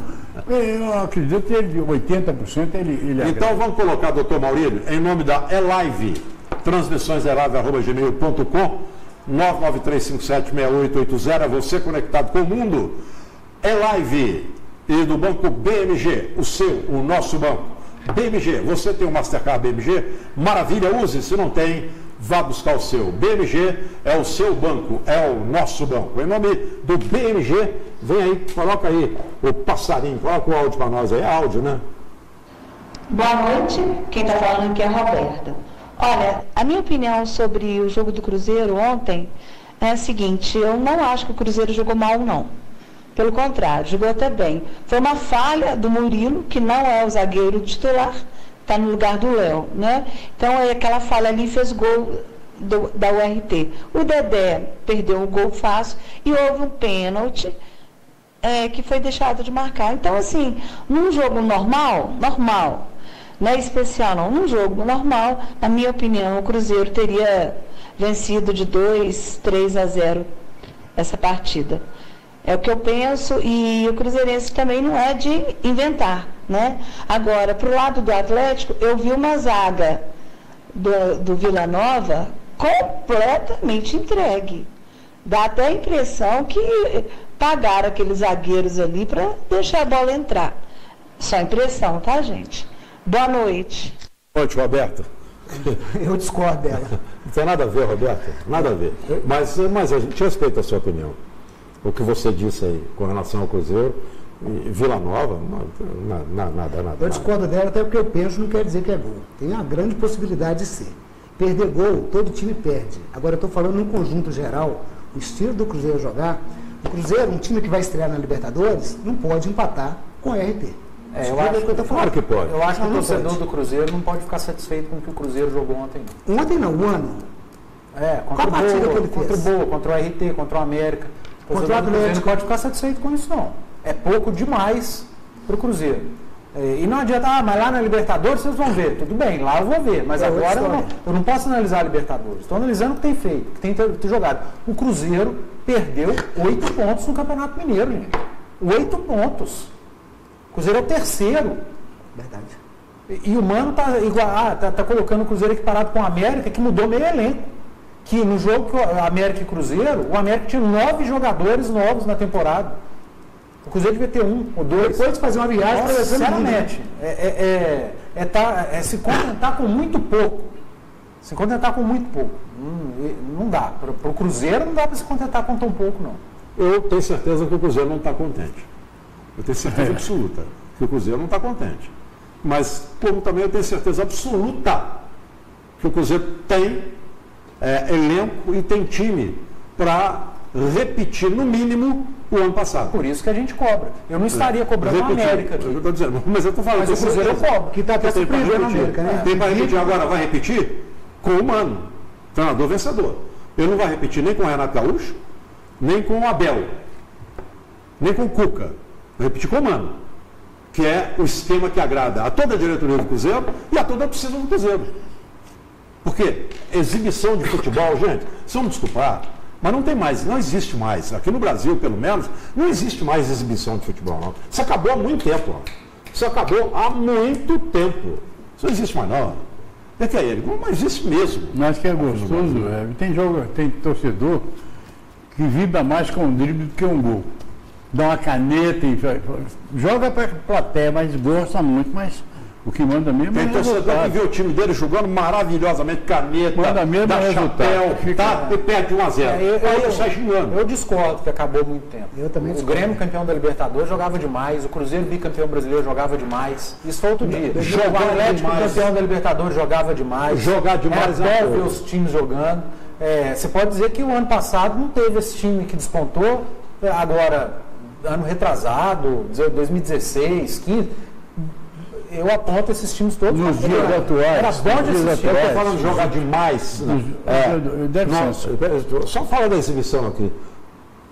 Eu acredito que ele, 80% ele Então vamos colocar, doutor Maurílio, em nome da Elive, transmissõeselive@gmail.com, 993576880, você conectado com o mundo. Elive e do banco BMG, o nosso banco. BMG, você tem um Mastercard BMG? Maravilha, use. Se não tem, vá buscar o seu. BMG é o seu banco, é o nosso banco. Em nome do BMG, vem aí, coloca aí o passarinho, coloca o áudio para nós aí. É áudio, né? Boa noite, quem está falando aqui é a Roberta. Olha, a minha opinião sobre o jogo do Cruzeiro ontem é a seguinte: eu não acho que o Cruzeiro jogou mal, não. Pelo contrário, jogou até bem. Foi uma falha do Murilo, que não é o zagueiro titular, está no lugar do Léo, né? Então, aquela falha ali fez gol da URT. O Dedé perdeu o gol fácil e houve um pênalti que foi deixado de marcar. Então, assim, num jogo normal, não é especial não, num jogo normal, na minha opinião, o Cruzeiro teria vencido de 2-3-0 essa partida. É o que eu penso, e o cruzeirense também não é de inventar, né? Agora, para o lado do Atlético, eu vi uma zaga do Vila Nova completamente entregue. Dá até a impressão que pagaram aqueles zagueiros ali para deixar a bola entrar. Só impressão, tá, gente? Boa noite. Boa noite, Roberta. Eu discordo dela. Não tem nada a ver, Roberta, nada a ver. Mas a gente respeita a sua opinião. O que você disse aí com relação ao Cruzeiro, Vila Nova, nada. Eu discordo dela, até porque eu penso não quer dizer que é gol. Tem uma grande possibilidade de ser. Perder gol, todo time perde. Agora eu estou falando num conjunto geral, o estilo do Cruzeiro jogar. O Cruzeiro, um time que vai estrear na Libertadores, não pode empatar com o RT. Claro que pode. Eu acho que o torcedor do Cruzeiro não pode ficar satisfeito com o que o Cruzeiro jogou ontem. Ontem não, o ano. Contra o Boa, contra o RT, contra o América. O torcedor do Cruzeiro não pode ficar satisfeito com isso, não. É pouco demais para o Cruzeiro. E não adianta, mas lá na Libertadores vocês vão ver. Tudo bem, lá eu vou ver, mas agora eu não posso analisar a Libertadores. Estou analisando o que tem feito, o que tem jogado. O Cruzeiro perdeu 8 pontos no Campeonato Mineiro, gente. 8 pontos. O Cruzeiro é o terceiro. Verdade. E o Mano tá colocando o Cruzeiro equiparado com o América, que mudou meio elenco. Que no jogo América e Cruzeiro, o América tinha 9 jogadores novos na temporada. O Cruzeiro devia ter 1 ou 2. Depois de fazer uma viagem para sinceramente, se contentar com muito pouco. Se contentar com muito pouco. Não dá. Para o Cruzeiro não dá para se contentar com tão pouco, não. Eu tenho certeza que o Cruzeiro não está contente. Eu tenho certeza absoluta que o Cruzeiro não está contente. Mas, como também eu tenho certeza absoluta que o Cruzeiro tem elenco e tem time para repetir, no mínimo, o ano passado. Por isso que a gente cobra. Eu não estaria cobrando a América aqui. Eu estou dizendo, mas eu estou falando. Mas o Cruzeiro eu cobro. Que está até surpreendendo a América, né? Tem para repetir agora, vai repetir com o Mano, treinador vencedor. Ele não vai repetir nem com o Renato Gaúcho, nem com o Abel, nem com o Cuca. Vai repetir com o Mano, que é o esquema que agrada a toda a diretoria do Cruzeiro e a toda a torcida do Cruzeiro. Porque exibição de futebol, gente, vocês vão me desculpar, mas não tem mais, não existe mais. Aqui no Brasil, pelo menos, não existe mais exibição de futebol, não. Isso acabou há muito tempo, ó. Isso acabou há muito tempo. Isso não existe mais, não. É que é ele, mas existe mesmo. Mas que é gostoso, tem torcedor que vibra mais com um drible do que um gol. Dá uma caneta e joga para a plateia, mas gosta muito, mas o que manda mesmo é o resultado. Tem torcedor que vê o time dele jogando maravilhosamente, caneta, manda mesmo dá chapéu, e perde 1-0. Aí eu saio xingando. Eu discordo que acabou há muito tempo. Eu também o Grêmio, campeão da Libertadores, jogava demais. O Cruzeiro, bicampeão brasileiro, jogava demais. Isso foi outro dia. O Atlético, campeão da Libertadores, jogava demais. Jogar demais. É ver os times jogando. Você pode dizer que o ano passado não teve esse time que despontou. Agora, ano retrasado, 2016, 15... Eu aponto esses times todos. Nos dias atuais. Era bom de assistir. Eu estou falando de jogar demais. Só fala da exibição aqui.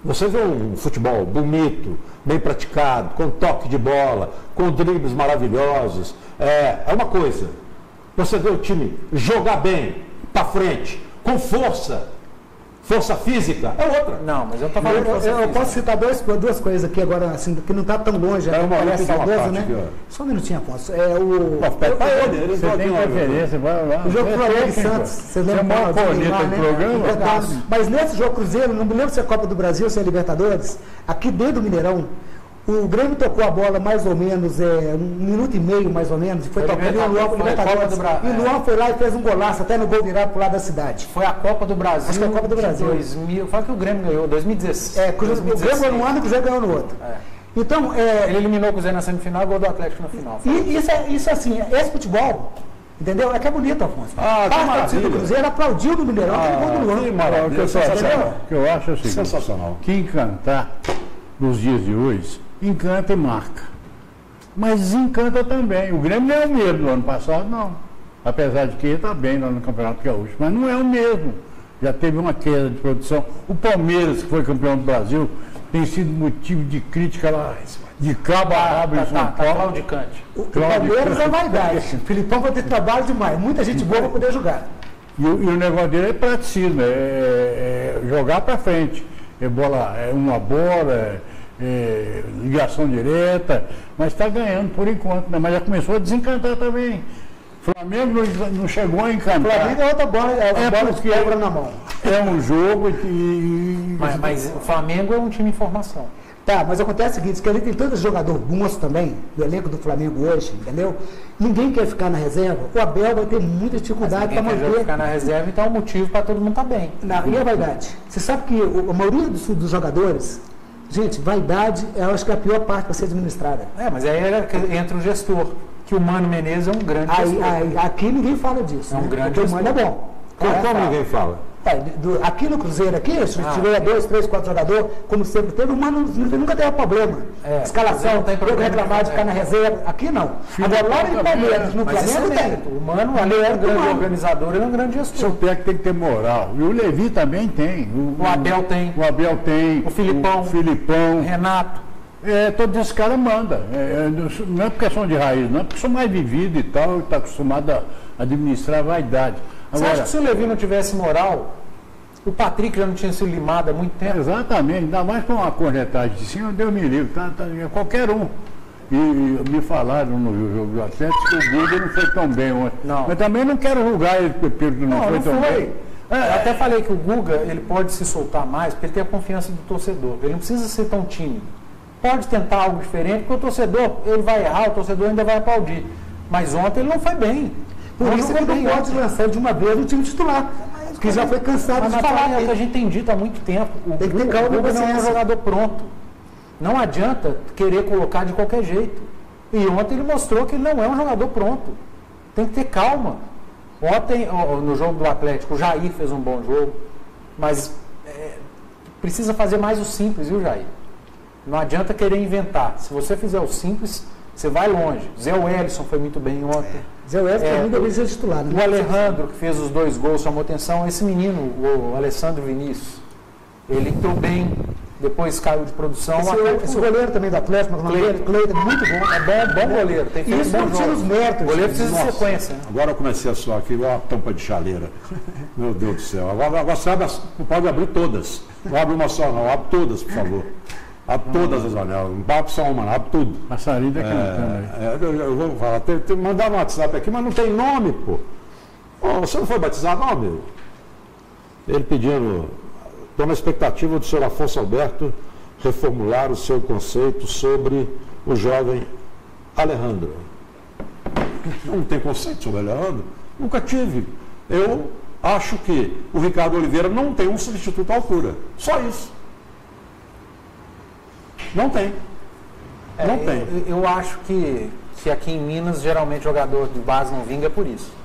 Você vê um futebol bonito, bem praticado, com toque de bola, com dribles maravilhosos. É uma coisa. Você vê o time jogar bem, para frente, com força. Força física é outra. Não, mas eu estou falando eu posso citar duas coisas aqui agora, assim, que não está tão longe. Só um minutinho, Afonso. Você tem preferência, vai lá. O jogo Flamengo e Santos, você lembra? Mas nesse jogo Cruzeiro, não me lembro se é Copa do Brasil ou se é Libertadores, aqui dentro do Mineirão, o Grêmio tocou a bola mais ou menos, 1 minuto e meio mais ou menos, e foi tocando e o Luan foi Libertadores. E o Luan foi lá e fez um golaço, até no gol virado pro lado da cidade. Foi a Copa do Brasil. Acho que é a Copa do Brasil. 2000, foi que o Grêmio ganhou, 2016. O Grêmio ganhou num ano e o Cruzeiro ganhou no outro. Então, ele eliminou o Cruzeiro na semifinal e gol do Atlético na final. E isso assim, esse futebol, entendeu? É que é bonito, Afonso. Parte do Cruzeiro aplaudiu no Mineirão, aquele gol do Luan. O que eu acho é o seguinte, sensacional. Que encantar nos dias de hoje, encanta e marca. Mas desencanta também. O Grêmio não é o mesmo do ano passado, não. Apesar de que ele está bem lá no Campeonato Gaúcho. Mas não é o mesmo. Já teve uma queda de produção. O Palmeiras, que foi campeão do Brasil, tem sido motivo de crítica lá, de cabo a rabo em São Paulo. Claudicante. O Palmeiras é vaidade. O Filipão vai ter trabalho demais. Muita gente boa para poder jogar. E o negócio dele é praticismo, é jogar para frente. É uma bola, ligação direta, mas está ganhando por enquanto, né? Mas já começou a desencantar também. Flamengo não chegou a encantar. Flamengo é outra bola, a bola que quebra na mão. É um jogo Mas o Flamengo é um time em formação. Tá, mas acontece o seguinte, que ele tem tanto jogador bons também, do elenco do Flamengo hoje, entendeu? Ninguém quer ficar na reserva, o Abel vai ter muita dificuldade para manter. Quer ficar na reserva, então é um motivo para todo mundo estar bem. Não, e a vaidade? Você sabe que a maioria dos jogadores, gente, vaidade eu acho que é a pior parte para ser administrada. Mas aí entra o gestor, que o Mano Menezes é um grande gestor. Aqui ninguém fala disso. É um grande gestor. O Mano é bom. Como ninguém fala? Aqui no Cruzeiro, se tiver 2, 3, 4 jogadores, como sempre teve, o Mano nunca teve problema. Escalação, não tem problema reclamar de ficar na reserva. Aqui não. Agora lá no Palmeiras, no Flamengo tem. O Mano, além de um grande organizador, ele é um grande gestor. Seu técnico tem que ter moral. E o Levi também tem. O Abel tem. O Abel tem. O Filipão. O Renato. Todos esses caras mandam. Não é porque são de raiz, não é porque são mais vividos e tal, está acostumado a administrar a vaidade. Você acha que se o Levi não tivesse moral, o Patrick já não tinha sido limado há muito tempo? Exatamente, ainda mais com uma cornetagem de cima, Deus me livre, qualquer um. E me falaram no jogo do Atlético que o Guga não foi tão bem ontem. Não. Mas também não quero julgar ele porque não foi tão bem. Eu até falei que o Guga ele pode se soltar mais porque ele tem a confiança do torcedor. Ele não precisa ser tão tímido. Pode tentar algo diferente, porque o torcedor ele vai errar, o torcedor ainda vai aplaudir. Mas ontem ele não foi bem. Por isso que ele não pode lançar de uma vez no time titular. Que já foi cansado de falar. É o que a gente tem dito há muito tempo. O Guga não é um jogador pronto. Não adianta querer colocar de qualquer jeito. E ontem ele mostrou que ele não é um jogador pronto. Tem que ter calma. Ontem, no jogo do Atlético, o Jair fez um bom jogo. Mas precisa fazer mais o simples, viu, Jair? Não adianta querer inventar. Se você fizer o simples, você vai longe. Zé Wellison foi muito bem ontem. Zé Wesley, para mim, deveria ser titular. Né? O Alejandro, que fez os 2 gols, chamou atenção. Esse menino, o Alessandro Vinícius, ele entrou bem, depois caiu de produção. Esse goleiro também do Atlético, Cleiton, muito bom. É bom goleiro, tem feito Isso bom não tira jogo. os méritos. O goleiro precisa de sequência. Né? Agora eu comecei a suar aqui, igual uma tampa de chaleira. Meu Deus do céu. Agora você pode abrir todas. Não abre uma só, não. Abre todas, por favor. Abre todas as janelas. Não abre só uma, não. Abre tudo. Passarinho tá cantando aí. Eu vou falar. Mandaram um WhatsApp aqui, mas não tem nome, pô. Oh, você não foi batizado, não, meu? Ele pedindo. Estou na expectativa do senhor Afonso Alberto reformular o seu conceito sobre o jovem Alejandro. Não tem conceito sobre Alejandro? Nunca tive. Eu acho que o Ricardo Oliveira não tem um substituto à altura. Só isso. Não tem. Não tem. Eu acho que aqui em Minas, geralmente, jogador de base não vinga por isso.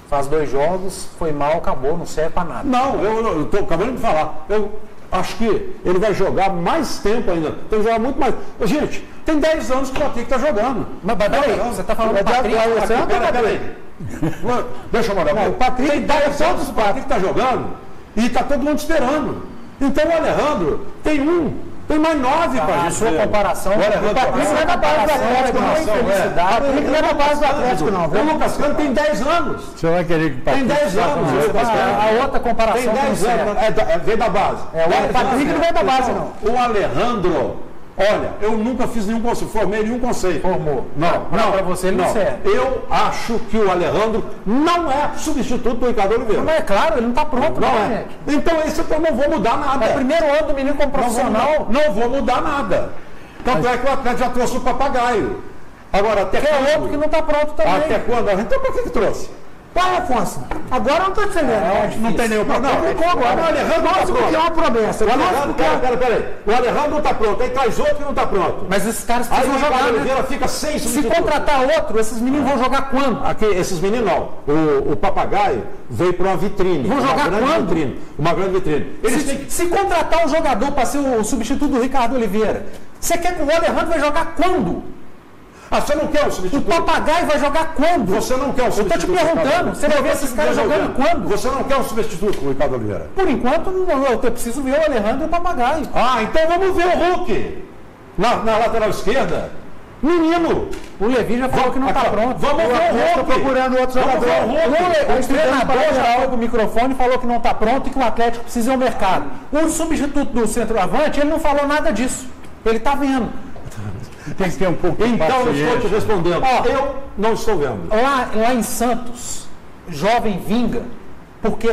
Faz 2 jogos, foi mal, acabou, não serve para nada. Não, eu estou acabando de falar. Eu acho que ele vai jogar mais tempo ainda. Tem que jogar muito mais. Gente, tem 10 anos que o Patrick está jogando. Mas peraí, você está falando do Patrick? Peraí. Deixa eu mandar. O Patrick tem 10 anos que o Patrick está jogando e está todo mundo esperando. Então o Alejandro tem mais 9 para a gente. Sua comparação. O Patrick não é da base do Atlético, não. O Patrick não é da base do Atlético, não. O Lucas Cano tem 10 anos. Você vai querer que o Tem Patrick 10 anos. A outra comparação. Tem 10 anos. Veio da base. O Patrick não veio da base, não. O Alejandro, olha, eu nunca fiz nenhum conceito, formei nenhum conceito. Formou. Não, para você ele não serve. Eu acho que o Alejandro não é substituto do Ricardo Oliveira. Mas é claro, ele não está pronto, Não né, é. gente? Então esse eu não vou mudar nada. É o primeiro ano do menino como profissional. Não vou mudar nada. Tanto é que o Atlético já trouxe o papagaio. Agora, até Que é outro que não está pronto também. Até quando? Então por que trouxe? Pai, Afonso, agora eu não estou defendendo. Não tem nenhum problema. Não, agora. o Alejandro não está Porque é pronto. uma promessa. O Alejandro, peraí. O Alejandro não está pronto, aí traz outro que não está pronto. Mas esses caras Aí o precisam Ricardo jogar, né? Oliveira fica sem Se substituto. contratar outro, esses meninos vão jogar quando? Aqui, esses meninos não. O papagaio veio para uma vitrine. Vão jogar grande quando? vitrine. Uma grande vitrine. Eles têm que... Se contratar um jogador para ser o substituto do Ricardo Oliveira, você quer que o Alejandro vai jogar quando? Ah, você não quer o O substituto? papagaio vai jogar quando? Você não quer o Eu estou te substituto? perguntando, você vai ver esses caras jogando quando? Você não quer o substituto com o Ricardo Oliveira? Por enquanto, não, eu preciso ver o Alejandro e o papagaio. Ah, então vamos ver o Hulk. Na lateral esquerda. Menino. O Levi já falou que não está pronto. Vamos ver o Hulk. Estou procurando outro Vamos jogador. ver o Hulk. O treinador já falou pro microfone, falou que não está pronto e que o Atlético precisa ir ao mercado. O substituto do centroavante, ele não falou nada disso. Ele está vendo. tem que ter um pouco de Então eu paciência. estou te respondendo. Ó, Eu não estou vendo. Lá em Santos, jovem vinga, porque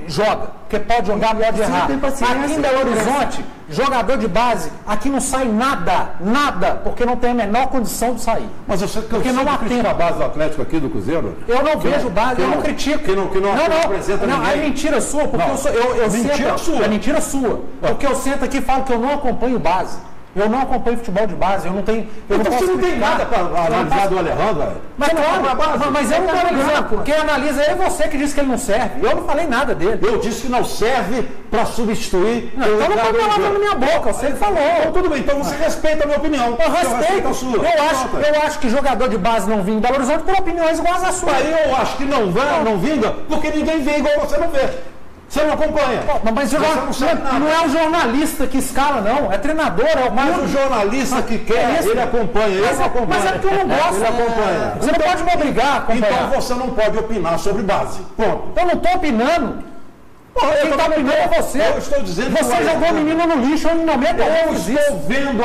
joga, porque pode jogar, pode errar. tem paciência. Aqui em Belo Horizonte, jogador de base, aqui não sai nada, porque não tem a menor condição de sair. Mas você Porque não critica atende. a base do Atlético aqui do Cruzeiro? Eu não vejo base, eu não critico. Que não representa não, ninguém. é mentira sua, porque Não. eu Mentira sento, sua. É mentira sua. Porque eu sento aqui e falo que eu não acompanho base. Eu não acompanho futebol de base, eu não tenho. Eu Então não você posso não tem criticar. nada para Eu não analisar posso- do Alejandro, velho. Mas Você não claro, acompanha a base. mas eu não estou analisando. Quem analisa é você que disse que ele não serve. Eu não falei nada dele. Eu disse que não serve para substituir. Então não põe palavra na minha boca, você que falou. Então tudo bem, então você respeita a minha opinião. Eu respeito. a sua. Eu acho que jogador de base não vinga em Belo Horizonte por opiniões iguais às suas. Aí eu acho que não vinga, porque ninguém vê igual você não vê. Você não acompanha. Mas Você não sabe nada. não é o jornalista que escala, não. É treinador, é o Mas o jornalista que quer, isso. ele acompanha. Eu não acompanho. Mas é porque eu não gosto. Ele acompanha. Você não pode me obrigar a acompanhar. Então você não pode opinar sobre base. Ponto. Eu não estou opinando. Quem está opinando é você. Eu estou dizendo que Você o jogou o Alejandro- menino no lixo, eu no momento Eu estou vendo o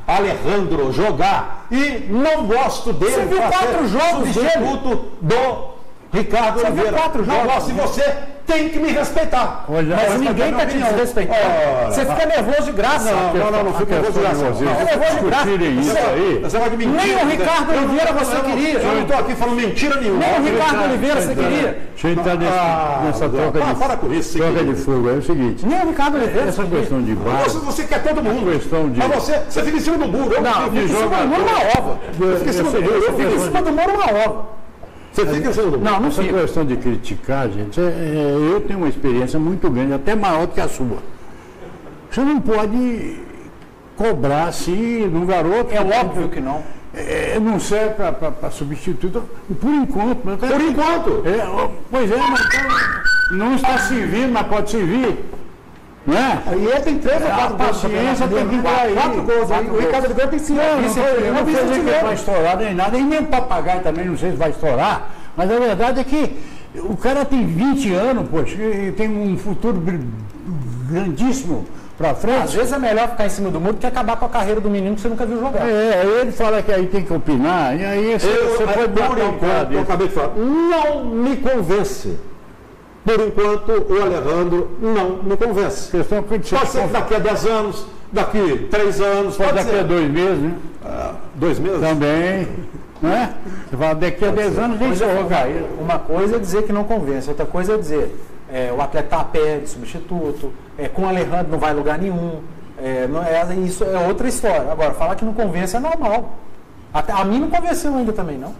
Alejandro jogar e não gosto dele. Você viu pra 4 ser jogos substituto do Ricardo Você viu Oliveira. 4 Não jogos? gosto, e você tem que me respeitar. Olha, Mas olha, ninguém está te desrespeitando. Ora. Você fica nervoso de graça. Não fica nervoso de graça. Vocês Fica nervoso de graça. discutirem isso aí. Você vai de mentira. Nem o Ricardo Oliveira você queria. Eu não estou aqui falando mentira nenhuma. Nem o Ricardo Oliveira você queria. Deixa eu entrar nessa troca para com isso, troca seguinte. de fogo. É o seguinte, Nem o Ricardo Oliveira essa você queria. questão de base, Você quer todo mundo. questão de... Mas você fica em cima do muro. Não, Eu fica em fico cima do muro uma ova. fica em cima do muro. Eu fico em cima do muro uma ova. Você fica em cima do muro. Não Essa fica. questão de criticar, gente, eu tenho uma experiência muito grande, até maior do que a sua. Você não pode cobrar assim num garoto. É óbvio que não. não serve para substituir. Por enquanto. Por enquanto. Pois é, mas então, não está servindo, mas pode servir. Não é? E ele tem 3 ou 4 gols. Paciência tem que dar aí. 4 gols. O Ricardo Oliveira tem 5. Não sei se ele vai estourar nem nada, e nem o papagaio também não sei se vai estourar, mas a verdade é que o cara tem 20 anos, poxa, e tem um futuro grandíssimo pra frente. Às vezes é melhor ficar em cima do muro que acabar com a carreira do menino que você nunca viu jogar. Aí ele fala que aí tem que opinar, e aí você pode botar um cara eu acabei de falar, não me convence. Por enquanto, o Alejandro não me convence. Pode ser que daqui a 10 anos, daqui 3 anos, pode daqui a 2 meses, né? 2 meses? Também, não é? Você fala, daqui a 10 anos a gente joga. Uma coisa é dizer que não convence, outra coisa é dizer o atleta está a pé de substituto, com o Alejandro não vai a lugar nenhum. Isso é outra história. Agora, falar que não convence é normal. A mim não convenceu ainda também, não.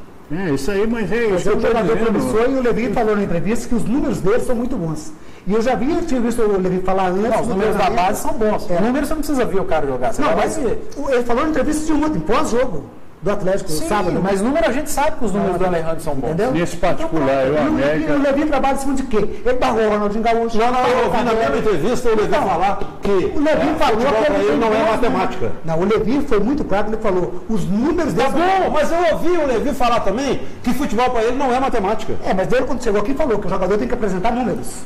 Isso aí, mas é um jogador promissor, e o Levi falou na entrevista que os números dele são muito bons. E eu já tinha visto o Levi falar antes. Não, os números da base são bons. Os números você não precisa ver o cara jogar. Você não, mas ele falou na entrevista de ontem, pós-jogo do Atlético, sábado. Mas número a gente sabe que os números do Alejandro são bons. Entendeu? Nesse particular, o América... E o Levi trabalha em cima de quê? Ele barrou o Ronaldinho Gaúcho. Não, eu ouvi na mesma entrevista o Levi falar que o Levi falou que ele não é matemática. Não, o Levi foi muito claro, ele falou, os números dele... Tá bom, mas eu ouvi o Levi falar também que futebol para ele não é matemática. Mas ele quando chegou aqui falou que o jogador tem que apresentar números.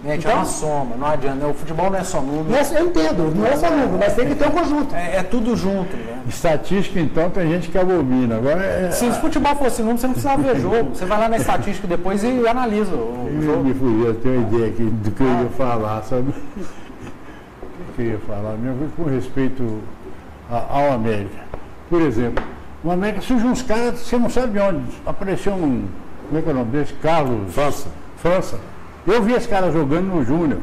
Gente, então, é uma soma, não adianta. O futebol não é só número. Eu entendo, não é só número, mas tem que ter um conjunto. É tudo junto. Né? Estatística, então, tem gente que abomina. Agora, se o futebol fosse número, você não precisava ver jogo. Você vai lá na estatística depois e analisa o jogo. Eu tenho uma ideia aqui do que eu ia falar, sabe? O que eu ia falar mesmo com respeito ao América. Por exemplo, o América surge uns caras, você não sabe de onde. Apareceu como é que é o nome desse? Carlos França. Eu vi esse cara jogando no Júnior.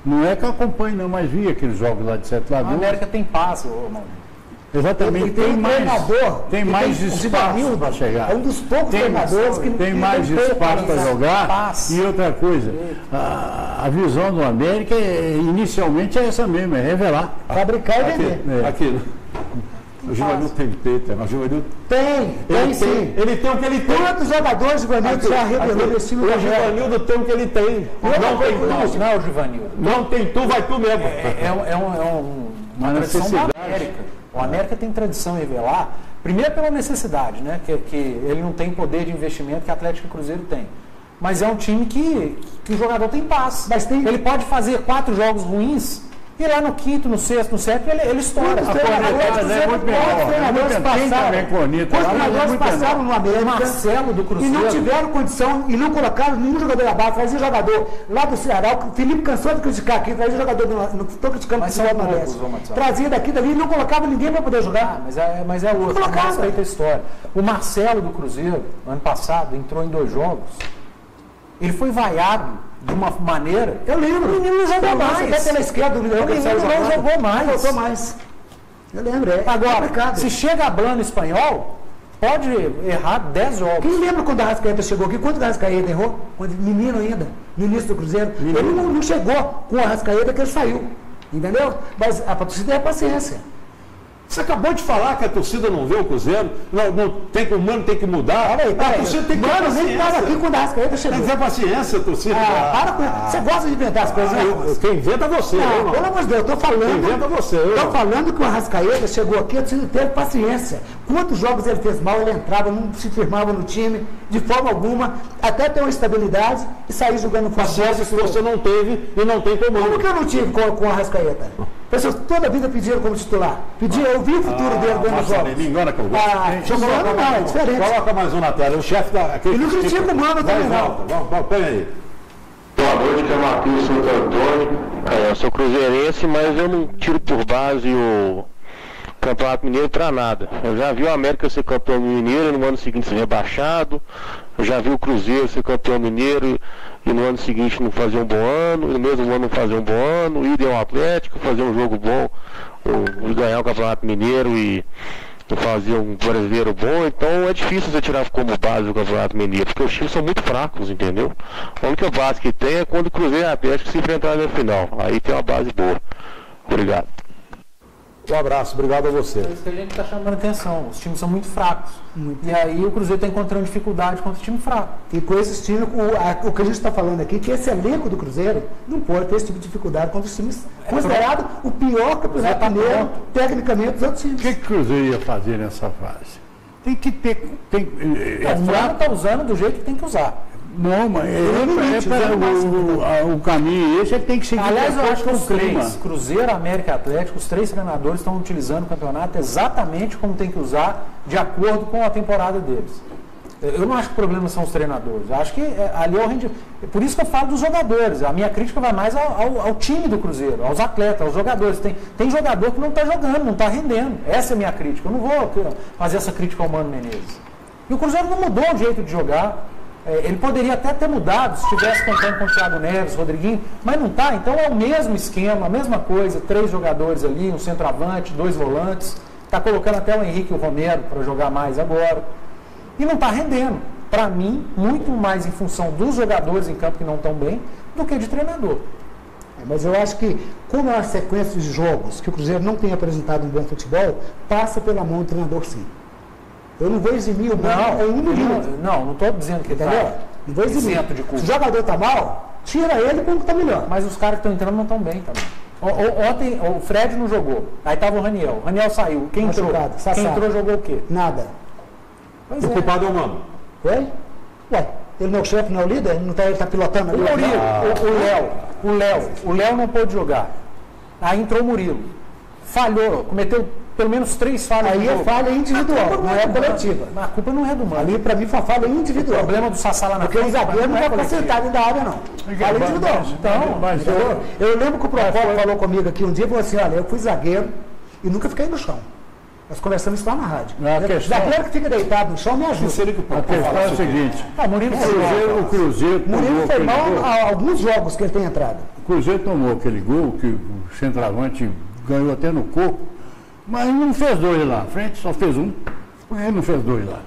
Não é que eu acompanho, não, mas vi aqueles jogos lá de 7 lá. A América tem passe, mano. Exatamente, tem mais espaço para chegar. É um dos poucos treinadores que tem mais espaço para jogar. E outra coisa, a visão do América inicialmente é essa mesmo, é revelar. Fabricar e vender. Aquilo. O Givanildo tem Peter, mas o Givanildo tem sim. Ele tem o que ele tem. Quantos jogadores o Givanildo já revelou nesse time? O Givanildo tem o que ele tem. Não é o Givanildo. Não tem tu, vai tu mesmo. Uma tradição da América. O América tem tradição em revelar, primeiro pela necessidade, né? Que ele não tem poder de investimento que Atlético e Cruzeiro tem. Mas é um time que o jogador tem passe. Ele pode fazer 4 jogos ruins e lá no quinto, no sexto, no sétimo, ele estoura. Quantos treinadores passaram no América, Marcelo do Cruzeiro, e não tiveram condição e não colocaram nenhum jogador da base. Trazia jogador lá do Ceará, o Felipe cansou de criticar aqui, trazia jogador, não estou criticando o futebol do Nordeste. Trazia daqui dali e não colocava ninguém para poder jogar. Mas é outro, não respeita a história. O Marcelo do Cruzeiro, ano passado, entrou em 2 jogos. Ele foi vaiado de uma maneira. Eu lembro. O menino não jogou mais. Até pela esquerda, o menino não jogou mais. Não voltou mais. Eu lembro. Agora, se chega hablando espanhol, pode errar 10 jogos. Quem lembra quando a Arrascaeta chegou aqui? Quanto a Arrascaeta errou? Quando menino ainda, no início do Cruzeiro. Ele não chegou com a Arrascaeta que ele saiu. Entendeu? Mas a torcida é paciência. Você acabou de falar que a torcida não vê o Cruzeiro, o mano tem que mudar. A torcida tem que ter paciência. Nem estava aqui quando a Arrascaeta chegou. Tem que ter paciência, a torcida. Você gosta de inventar as coisas, né? Quem inventa é você. Pelo amor de Deus, eu estou falando. Quem inventa é você. Estou falando que o Arrascaeta chegou aqui, a torcida teve paciência. Quantos jogos ele fez mal, ele entrava, não se firmava no time, de forma alguma, até ter uma estabilidade e sair jogando futebol. Paciência que você não teve e não tem comando. Como que eu não tive com o Arrascaeta? Pessoas toda a vida pediram como titular. Eu vi o futuro dele dentro dos jogos. Me engana que eu gosto. Deixa eu colocar mais, é diferente. Coloca mais um na tela. O chefe da... E não critica o mano também, não. Põe aí. Boa noite, que é o Matheus Santo Antônio. Eu sou cruzeirense, mas eu não tiro por base o Campeonato Mineiro para nada. Eu já vi o América ser campeão mineiro e no ano seguinte ser rebaixado. Eu já vi o Cruzeiro ser campeão mineiro e no ano seguinte não fazer um bom ano, e no mesmo ano não fazer um bom ano, ir ao Atlético, fazer um jogo bom, ou ganhar o Campeonato Mineiro e fazer um brasileiro bom. Então é difícil você tirar como base o Campeonato Mineiro, porque os times são muito fracos, entendeu? A única base que tem é quando o Cruzeiro e o Atlético se enfrentarem na final. Aí tem uma base boa. Obrigado. Um abraço, obrigado a você. É isso que a gente está chamando a atenção. Os times são muito fracos. E aí o Cruzeiro está encontrando dificuldade contra o time fraco. E com esses times, o que a gente está falando aqui, que esse elenco do Cruzeiro não pode ter esse tipo de dificuldade contra os times considerado o pior campeonato mineiro, tecnicamente, dos outros times. O que o Cruzeiro ia fazer nessa fase? Tem que ter. O Flávio está usando do jeito que tem que usar. Não, mas o caminho esse é que tem que seguir. Aliás, eu acho que os clima. três, Cruzeiro, América e Atlético, os três treinadores estão utilizando o campeonato exatamente como tem que usar, de acordo com a temporada deles. Eu não acho que o problema são os treinadores. Eu acho que ali é o rendimento. Por isso que eu falo dos jogadores. A minha crítica vai mais ao time do Cruzeiro, aos atletas, aos jogadores. Tem jogador que não está jogando, não está rendendo. Essa é a minha crítica. Eu não vou fazer essa crítica ao Mano Menezes. E o Cruzeiro não mudou o jeito de jogar. Ele poderia até ter mudado se estivesse contando com o Thiago Neves, Rodriguinho, mas não está. Então é o mesmo esquema, a mesma coisa. 3 jogadores ali, um centroavante, 2 volantes. Está colocando até o Henrique e o Romero para jogar mais agora. E não está rendendo. Para mim, muito mais em função dos jogadores em campo que não estão bem do que de treinador. Mas eu acho que, como é uma sequência de jogos que o Cruzeiro não tem apresentado um bom futebol, passa pela mão do treinador sim. Eu não vou eximir o Mano em 1 minuto. Não estou dizendo que ele está isento de culpa. Se o jogador está mal, tira ele quando está melhor. Mas os caras que estão entrando não estão bem também. Ontem o Fred não jogou. Aí estava o Raniel. O Raniel saiu. Quem entrou? Quem entrou jogou o quê? Nada. O culpado é o Mano. Oi? Ué, ele não é o chefe, não é o líder? Ele está pilotando ali? O Léo não pôde jogar. Aí entrou o Murilo. Falhou, cometeu pelo menos 3 falhas. Aí é falha individual, não é coletiva. A culpa não é do Mano. Ali, para mim, foi uma falha individual. O problema do Sassá lá na frente. Porque o zagueiro não está concentrado da área, não. Falha individual. Então, eu lembro que o Procopio falou comigo aqui um dia e falou assim: olha, eu fui zagueiro e nunca fiquei no chão. Nós conversamos isso lá na rádio. Zagueiro que fica deitado no chão me ajuda. A questão é o seguinte: o Cruzeiro foi mal a alguns jogos que ele tem entrado. O Cruzeiro tomou aquele gol que o centroavante ganhou até no corpo, mas não fez 2 lá na frente, só fez 1. Ele não fez 2 lá.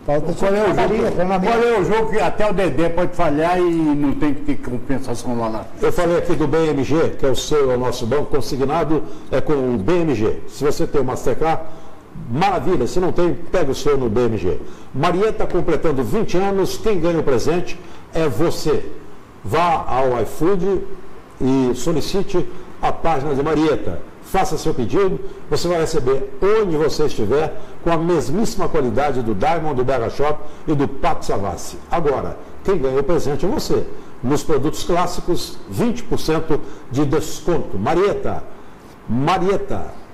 Qual é o jogo que até o Dedé pode falhar e não tem que ter compensação lá? Eu falei aqui do BMG, que é o nosso banco consignado, é com o BMG. Se você tem o Mastercard, maravilha. Se não tem, pega o seu no BMG. Marieta está completando 20 anos, quem ganha o presente é você. Vá ao iFood e solicite a página de Marieta. Faça seu pedido, você vai receber onde você estiver com a mesmíssima qualidade do Diamond, do Berra Shop e do Pato Savassi. Agora, quem ganha o presente é você. Nos produtos clássicos, 20% de desconto. Marieta,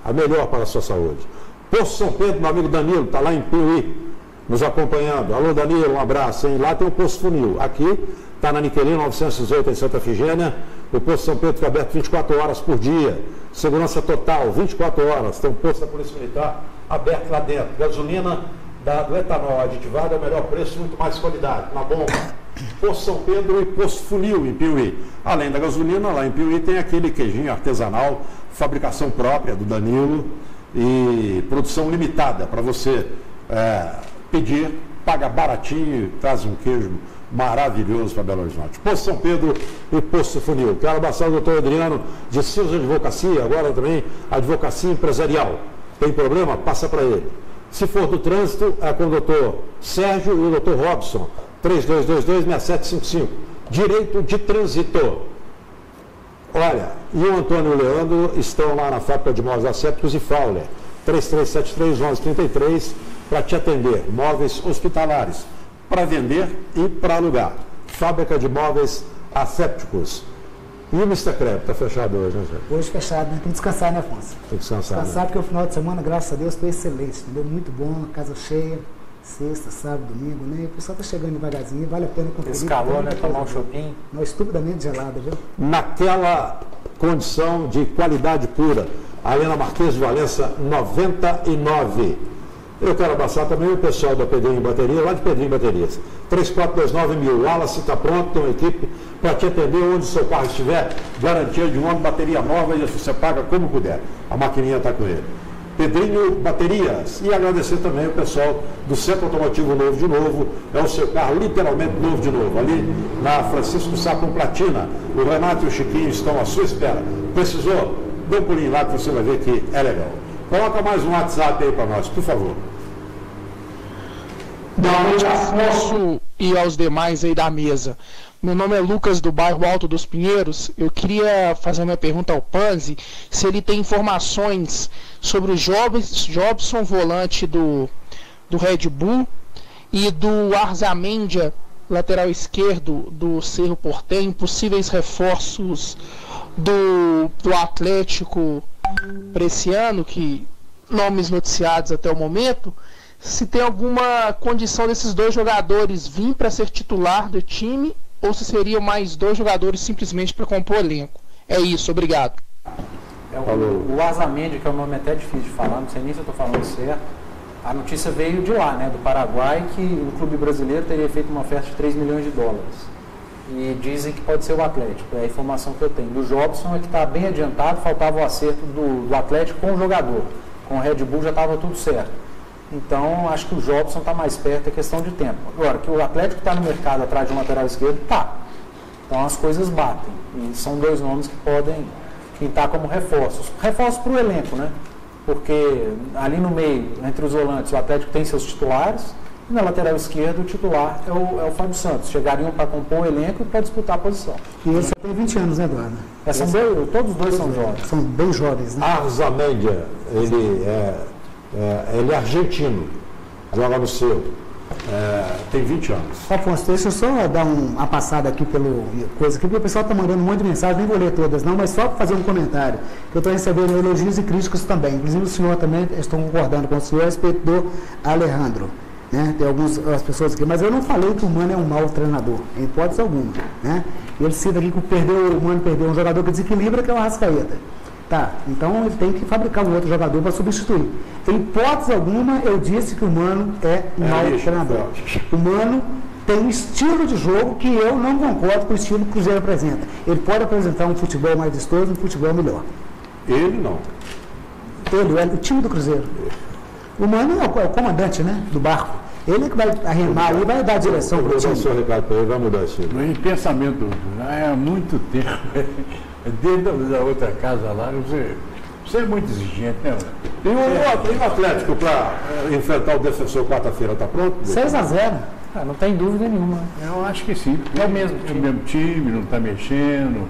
a melhor para a sua saúde. Poço São Pedro, meu amigo Danilo, está lá em Piuí, nos acompanhando. Alô, Danilo, um abraço, hein? Lá tem o Poço Funil. Aqui está na Niquelino 918 em Santa Efigênia. O Poço São Pedro fica aberto 24 horas por dia. Segurança total, 24 horas. Tem um posto da Polícia Militar aberto lá dentro. Gasolina do etanol aditivado é o melhor preço, muito mais qualidade. Na bomba. Poço São Pedro e Poço Funil em Piuí. Além da gasolina, lá em Piuí tem aquele queijinho artesanal, fabricação própria do Danilo e produção limitada para você pedir, paga baratinho e traz um queijo maravilhoso para Belo Horizonte. Poço São Pedro e Poço Funil. Quero abraçar o doutor Adriano de Silva Advocacia, agora também Advocacia Empresarial. Tem problema? Passa para ele. Se for do trânsito, é com o doutor Sérgio e o doutor Robson, 3222-6755. Direito de trânsito. Olha, e o Antônio e o Leandro estão lá na fábrica de móveis assépticos e Fowler, 3373-1133, para te atender. Móveis hospitalares, para vender e para alugar. Fábrica de móveis assépticos. E o Mr. Crab está fechado hoje, né, Zé? Hoje fechado, né? Tem que descansar, né, Afonso? Tem que descansar. Descansar, porque o final de semana, graças a Deus, foi excelente, entendeu? Muito bom, casa cheia, sexta, sábado, domingo, né? O pessoal está chegando devagarzinho, vale a pena conferir. Esse calor, né? Tomar um chopinho. Não, estupidamente gelada, viu? Naquela condição de qualidade pura. Arena Marquês de Valença, 99. Eu quero abraçar também o pessoal da Pedrinho Bateria, lá de Pedrinho Baterias. 3429.000. O Wallace está pronto, tem uma equipe para te atender onde o seu carro estiver. Garantia de um ano, bateria nova, e você paga como puder. A maquininha está com ele. Pedrinho Baterias. E agradecer também o pessoal do Centro Automotivo Novo de Novo. É o seu carro literalmente novo de novo. Ali na Francisco Sá com Platina. O Renato e o Chiquinho estão à sua espera. Precisou? dê um pulinho lá que você vai ver que é legal. Coloca mais um WhatsApp aí para nós, por favor. Boa noite, Afonso, e aos demais aí da mesa. Meu nome é Lucas, do bairro Alto dos Pinheiros. Eu queria fazer uma pergunta ao Panzi, se ele tem informações sobre o Jobson, volante do Red Bull, e do Arzamendia, lateral esquerdo do Cerro Porteño, possíveis reforços do Atlético para esse ano, que nomes noticiados até o momento, se tem alguma condição desses dois jogadores vir para ser titular do time, ou se seriam mais dois jogadores simplesmente para compor o elenco. É isso, obrigado. O Arzamendia, que é um nome até difícil de falar, não sei nem se eu estou falando certo, a notícia veio de lá, né, do Paraguai, que o clube brasileiro teria feito uma oferta de 3 milhões de dólares. E dizem que pode ser o Atlético, é a informação que eu tenho. Do Jobson é que está bem adiantado, faltava o acerto do Atlético com o jogador. Com o Red Bull já estava tudo certo. Então, acho que o Jobson está mais perto, é questão de tempo. Agora, que o Atlético está no mercado atrás de um lateral esquerdo, tá. Então, as coisas batem. E são dois nomes que podem pintar como reforços. Reforços para o elenco, né? Porque ali no meio, entre os volantes, o Atlético tem seus titulares, e na lateral esquerda o titular é o Fábio Santos. Chegariam para compor o elenco e para disputar a posição. E ele só tem 20 anos, né, Eduardo? Todos os dois são jovens. São bem jovens, né? Arzamendia, ele é argentino, joga no Cerro, tem 20 anos. Afonso, deixa eu só dar uma passada aqui pelo coisa aqui, porque o pessoal está mandando um monte de mensagens, nem vou ler todas não, mas só para fazer um comentário, que eu estou recebendo elogios e críticas também, inclusive o senhor também, estou concordando com o senhor a respeito do Alejandro, né? Tem algumas pessoas aqui, mas eu não falei que o Mano é um mau treinador, em hipótese alguma, né? Ele cita aqui que o Mano perdeu um jogador que desequilibra, que é o Arrascaeta. Tá, então ele tem que fabricar um outro jogador para substituir. Em hipótese alguma, eu disse que o Mano é um mau treinador. O Mano tem um estilo de jogo que eu não concordo com o estilo que o Cruzeiro apresenta. Ele pode apresentar um futebol mais vistoso, um futebol melhor. Ele não. Ele é o time do Cruzeiro. O Mano é o comandante, né, do barco. Ele que vai arremar e vai dar a direção para o time. Ele vai mudar isso. O pensamento há muito tempo. Dentro da outra casa lá, você é muito exigente, né? E o Atlético para enfrentar o Defensor quarta-feira está pronto? 6-0. Não tem dúvida nenhuma. Eu acho que sim. É o mesmo time. É o mesmo time, não está mexendo.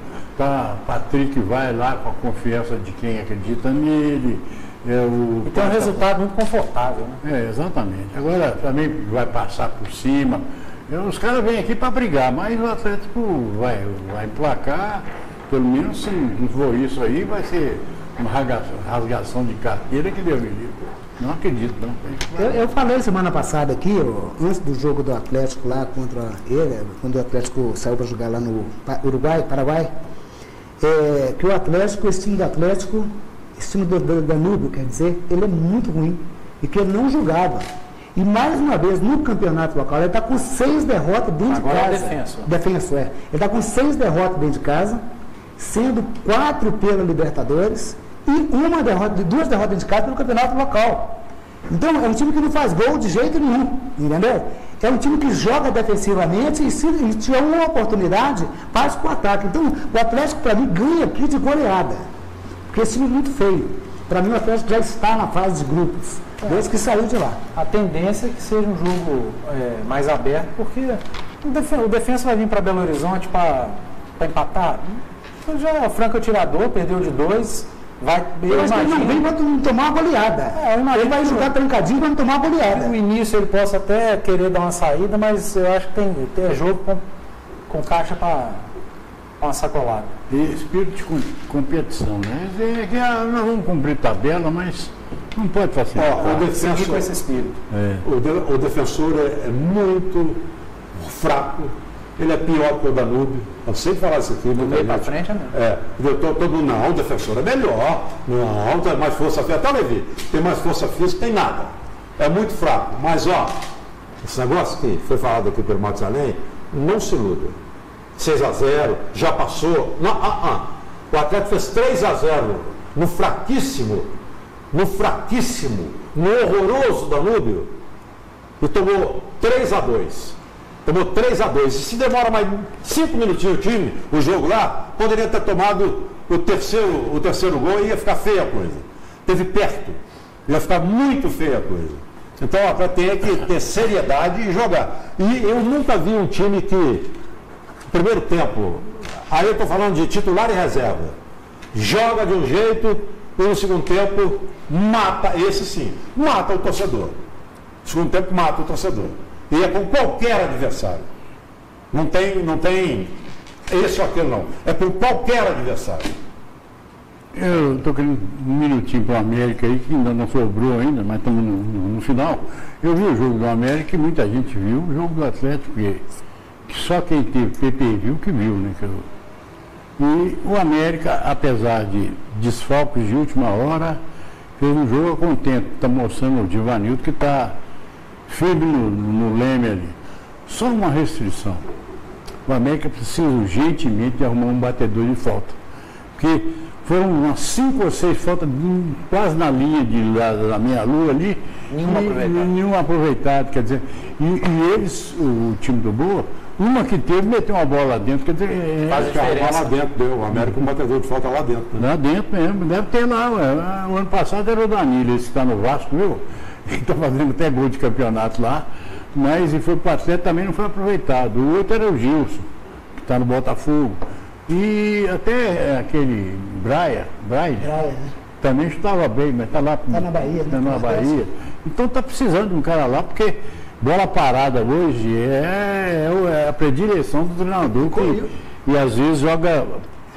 Patrick vai lá com a confiança de quem acredita nele. E tem um resultado muito confortável, né? Exatamente. Agora também vai passar por cima. Os caras vêm aqui para brigar, mas o Atlético vai emplacar. Pelo menos se não for isso aí, vai ser uma rasgação de carteira que Deus me livre. Não acredito, não. Eu falei semana passada aqui, antes do jogo do Atlético lá contra ele, quando o Atlético saiu para jogar lá no Paraguai, que o Atlético, esse time do Atlético, esse time do Danúbio, quer dizer, ele é muito ruim e que ele não jogava. E mais uma vez, no campeonato local, ele está com 6 derrotas dentro de casa. Defenso, Ele está com 6 derrotas dentro de casa, sendo 4 pela Libertadores e 2 derrotas dentro de casa pelo campeonato local. Então, é um time que não faz gol de jeito nenhum, entendeu? É um time que joga defensivamente e se tiver uma oportunidade, faz com o ataque. Então, o Atlético, para mim, ganha aqui de goleada. Porque esse time é muito feio. Para mim, o Atlético já está na fase de grupos, desde que saiu de lá. A tendência é que seja um jogo mais aberto, porque o Defensa vai vir para Belo Horizonte para empatar. Então, já é o franco atirador, perdeu de 2. Mas ele não vem para tomar uma goleada. Ele vai jogar trancadinho para não tomar uma goleada. No início ele possa até querer dar uma saída, mas eu acho que tem jogo com caixa para uma sacolada. E espírito de competição, né? Nós vamos cumprir tabela, mas não pode facilitar. O defensor com esse espírito. O Defensor é muito fraco. Ele é pior que o Danúbio. Eu sei falar isso aqui. Do meio para frente é mesmo. Todo mundo, não, o Defensor é melhor. Não, tem mais força física. Até o Levi tem mais força física, tem nada. É muito fraco. Mas, esse negócio que foi falado aqui pelo Matusalém, não se iluda. 6-0, já passou. Não, O Atlético fez 3-0 no fraquíssimo, no horroroso Danúbio e tomou 3-2. Tomou 3-2. E se demora mais 5 minutinhos o jogo lá, poderia ter tomado o terceiro gol e ia ficar feia a coisa. Teve perto, ia ficar muito feia a coisa. Então, tem que ter seriedade e jogar. E eu nunca vi um time que, primeiro tempo, aí eu estou falando de titular e reserva, joga de um jeito e no segundo tempo mata, esse sim, mata o torcedor. No segundo tempo mata o torcedor. E é com qualquer adversário. Não tem esse ou aquele não. É com qualquer adversário. Eu estou querendo um minutinho para o América aí, que ainda não sobrou ainda, mas estamos no final. Eu vi o jogo do América e muita gente viu o jogo do Atlético, que só quem teve pay-per-view que viu, né? E o América, apesar de desfalques de última hora, fez um jogo contente. Está mostrando o Divanildo que está firme no leme ali. Só uma restrição. O América precisa urgentemente de arrumar um batedor de falta. Porque foram umas 5 ou 6 faltas quase na linha da meia-lua ali. Nenhuma aproveitada. Quer dizer, e eles, o time do Boa, uma que teve, meteu uma bola lá dentro. Quer dizer, faz diferença. Lá dentro, deu. O América um batedor de falta lá dentro. Né? Lá dentro mesmo. Deve ter lá. O ano passado era o Danilo, esse que está no Vasco, viu? Ele está fazendo até gol de campeonato lá. Mas e foi para o Atlético, também não foi aproveitado. O outro era o Gilson, que está no Botafogo. E até aquele Braia, né? Também estava bem, mas está lá. Está na Bahia. Está na Bahia. Então está precisando de um cara lá, porque bola parada hoje é a predileção do treinador, e às vezes joga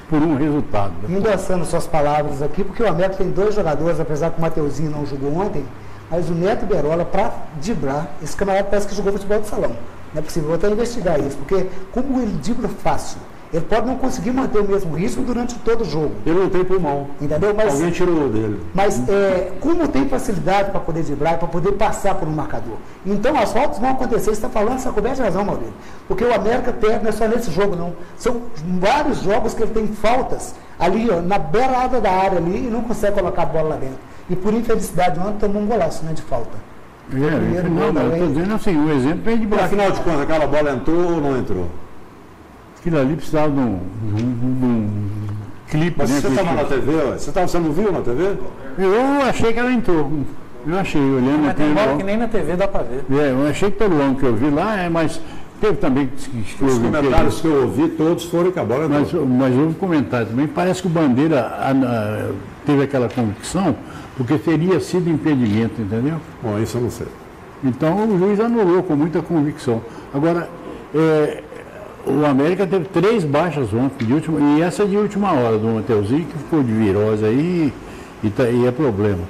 por um resultado. Endossando suas palavras aqui, porque o América tem 2 jogadores, apesar que o Mateuzinho não jogou ontem, mas o Neto Berola, para driblar, esse camarada parece que jogou futebol de salão. Não é possível, vou até investigar isso, porque como ele dribla fácil, ele pode não conseguir manter o mesmo ritmo durante todo o jogo. Ele não tem pulmão. Entendeu? Alguém tirou dele. Mas como tem facilidade para poder driblar, para poder passar por um marcador. Então as faltas vão acontecer. Você está falando, você está coberto de razão, Maurício. Porque o América perde, não é só nesse jogo, não. São vários jogos que ele tem faltas ali, ó, na beirada da área ali, e não consegue colocar a bola lá dentro. E por infelicidade, ontem tomou um golaço, né, de falta. Eu estou dizendo assim, um exemplo é de Brasil. Afinal de contas, aquela bola entrou ou não entrou? Aquilo ali precisava de um clipe. Mas você estava na TV, você não viu na TV? Eu achei que ela entrou. Eu achei, olhando. Mas tem bola que nem na TV dá para ver. Eu achei que pelo ângulo que eu vi lá, mas teve também que os comentários que eu ouvi, todos foram que a bola entrou. Mas houve comentário também. Parece que o Bandeira teve aquela convicção, porque teria sido impedimento, entendeu? Bom, isso eu não sei. Então o juiz anulou com muita convicção. Agora, o América teve 3 baixas ontem, e essa de última hora, do Mateuzinho, que ficou de virose aí, e é problema.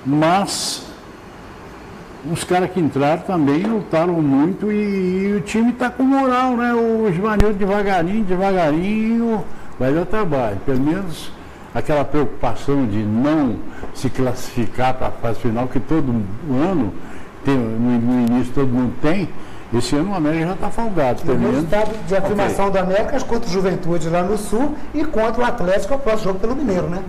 Mas os caras que entraram também lutaram muito e o time está com moral, né? O Givanildo devagarinho vai dar trabalho. Pelo menos aquela preocupação de não se classificar para a fase final, que todo ano, no início todo mundo tem. Esse ano o América já está folgado. O resultado de afirmação do América contra o Juventude lá no Sul e contra o Atlético, é o próximo jogo pelo Mineiro, né?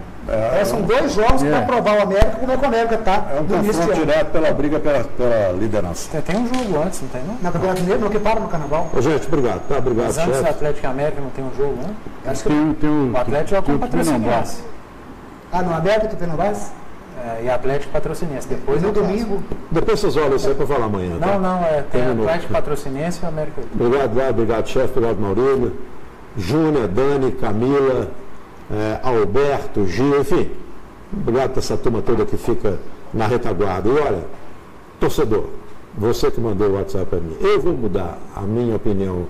São 2 jogos para provar o América como é que o América está. É um confronto direto pela briga pela liderança. Tem um jogo antes, não tem não? Na Campeonato Mineiro, não que para no Carnaval. Gente, obrigado. Tá, obrigado, mas antes do Atlético e América não tem um jogo, não? Acho que o Atlético joga com o Patrociniense. No América tu tem no base? E Atlético Patrocinense. Depois no domingo. Depois vocês olham isso aí para falar amanhã. Não, tá? Tem Atlético Patrocinense e América. Obrigado, chefe, obrigado, Maurílio. Júnior, Dani, Camila, Alberto, Gil, enfim. Obrigado por essa turma toda que fica na retaguarda. E olha, torcedor, você que mandou o WhatsApp para mim, eu vou mudar a minha opinião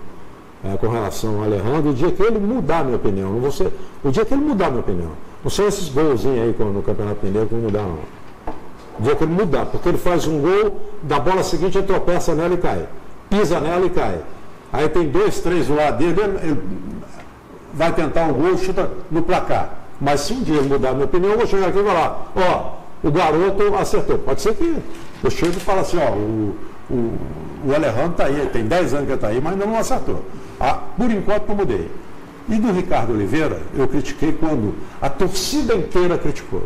com relação ao Alejandro o dia que ele mudar a minha opinião. Não você, o dia que ele mudar a minha opinião. Não são esses golzinhos aí no Campeonato Mineiro que vão mudar, não. O dia que ele mudar, porque ele faz um gol, da bola seguinte ele tropeça nela e cai. Pisa nela e cai. Aí tem 2, 3 do lado dele, ele vai tentar um gol, chuta no placar. Mas se um dia ele mudar a minha opinião, eu vou chegar aqui e falar, o garoto acertou. Pode ser que eu chego e falo assim, o Alejandro está aí, tem 10 anos que ele está aí, mas ainda não acertou. Por enquanto não mudei. E do Ricardo Oliveira, eu critiquei quando a torcida inteira criticou.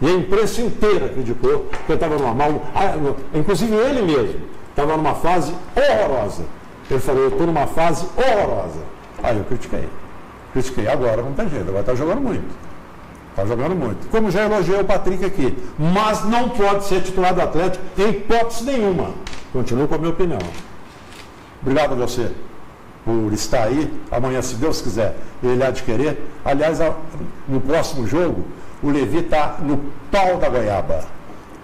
E a imprensa inteira criticou, porque estava normal. Inclusive ele mesmo estava numa fase horrorosa. Ele falou, eu estou numa fase horrorosa. Aí eu critiquei. Critiquei. Agora não tem jeito, agora está jogando muito. Está jogando muito. Como já elogiei o Patrick aqui. Mas não pode ser titular do Atlético em hipótese nenhuma. Continuo com a minha opinião. Obrigado a você por estar aí. Amanhã, se Deus quiser, ele há de querer. Aliás, no próximo jogo, o Levi está no pau da goiaba.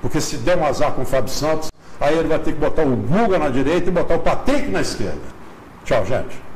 Porque se der um azar com o Fábio Santos, aí ele vai ter que botar o Guga na direita e botar o Patrick na esquerda. Tchau, gente.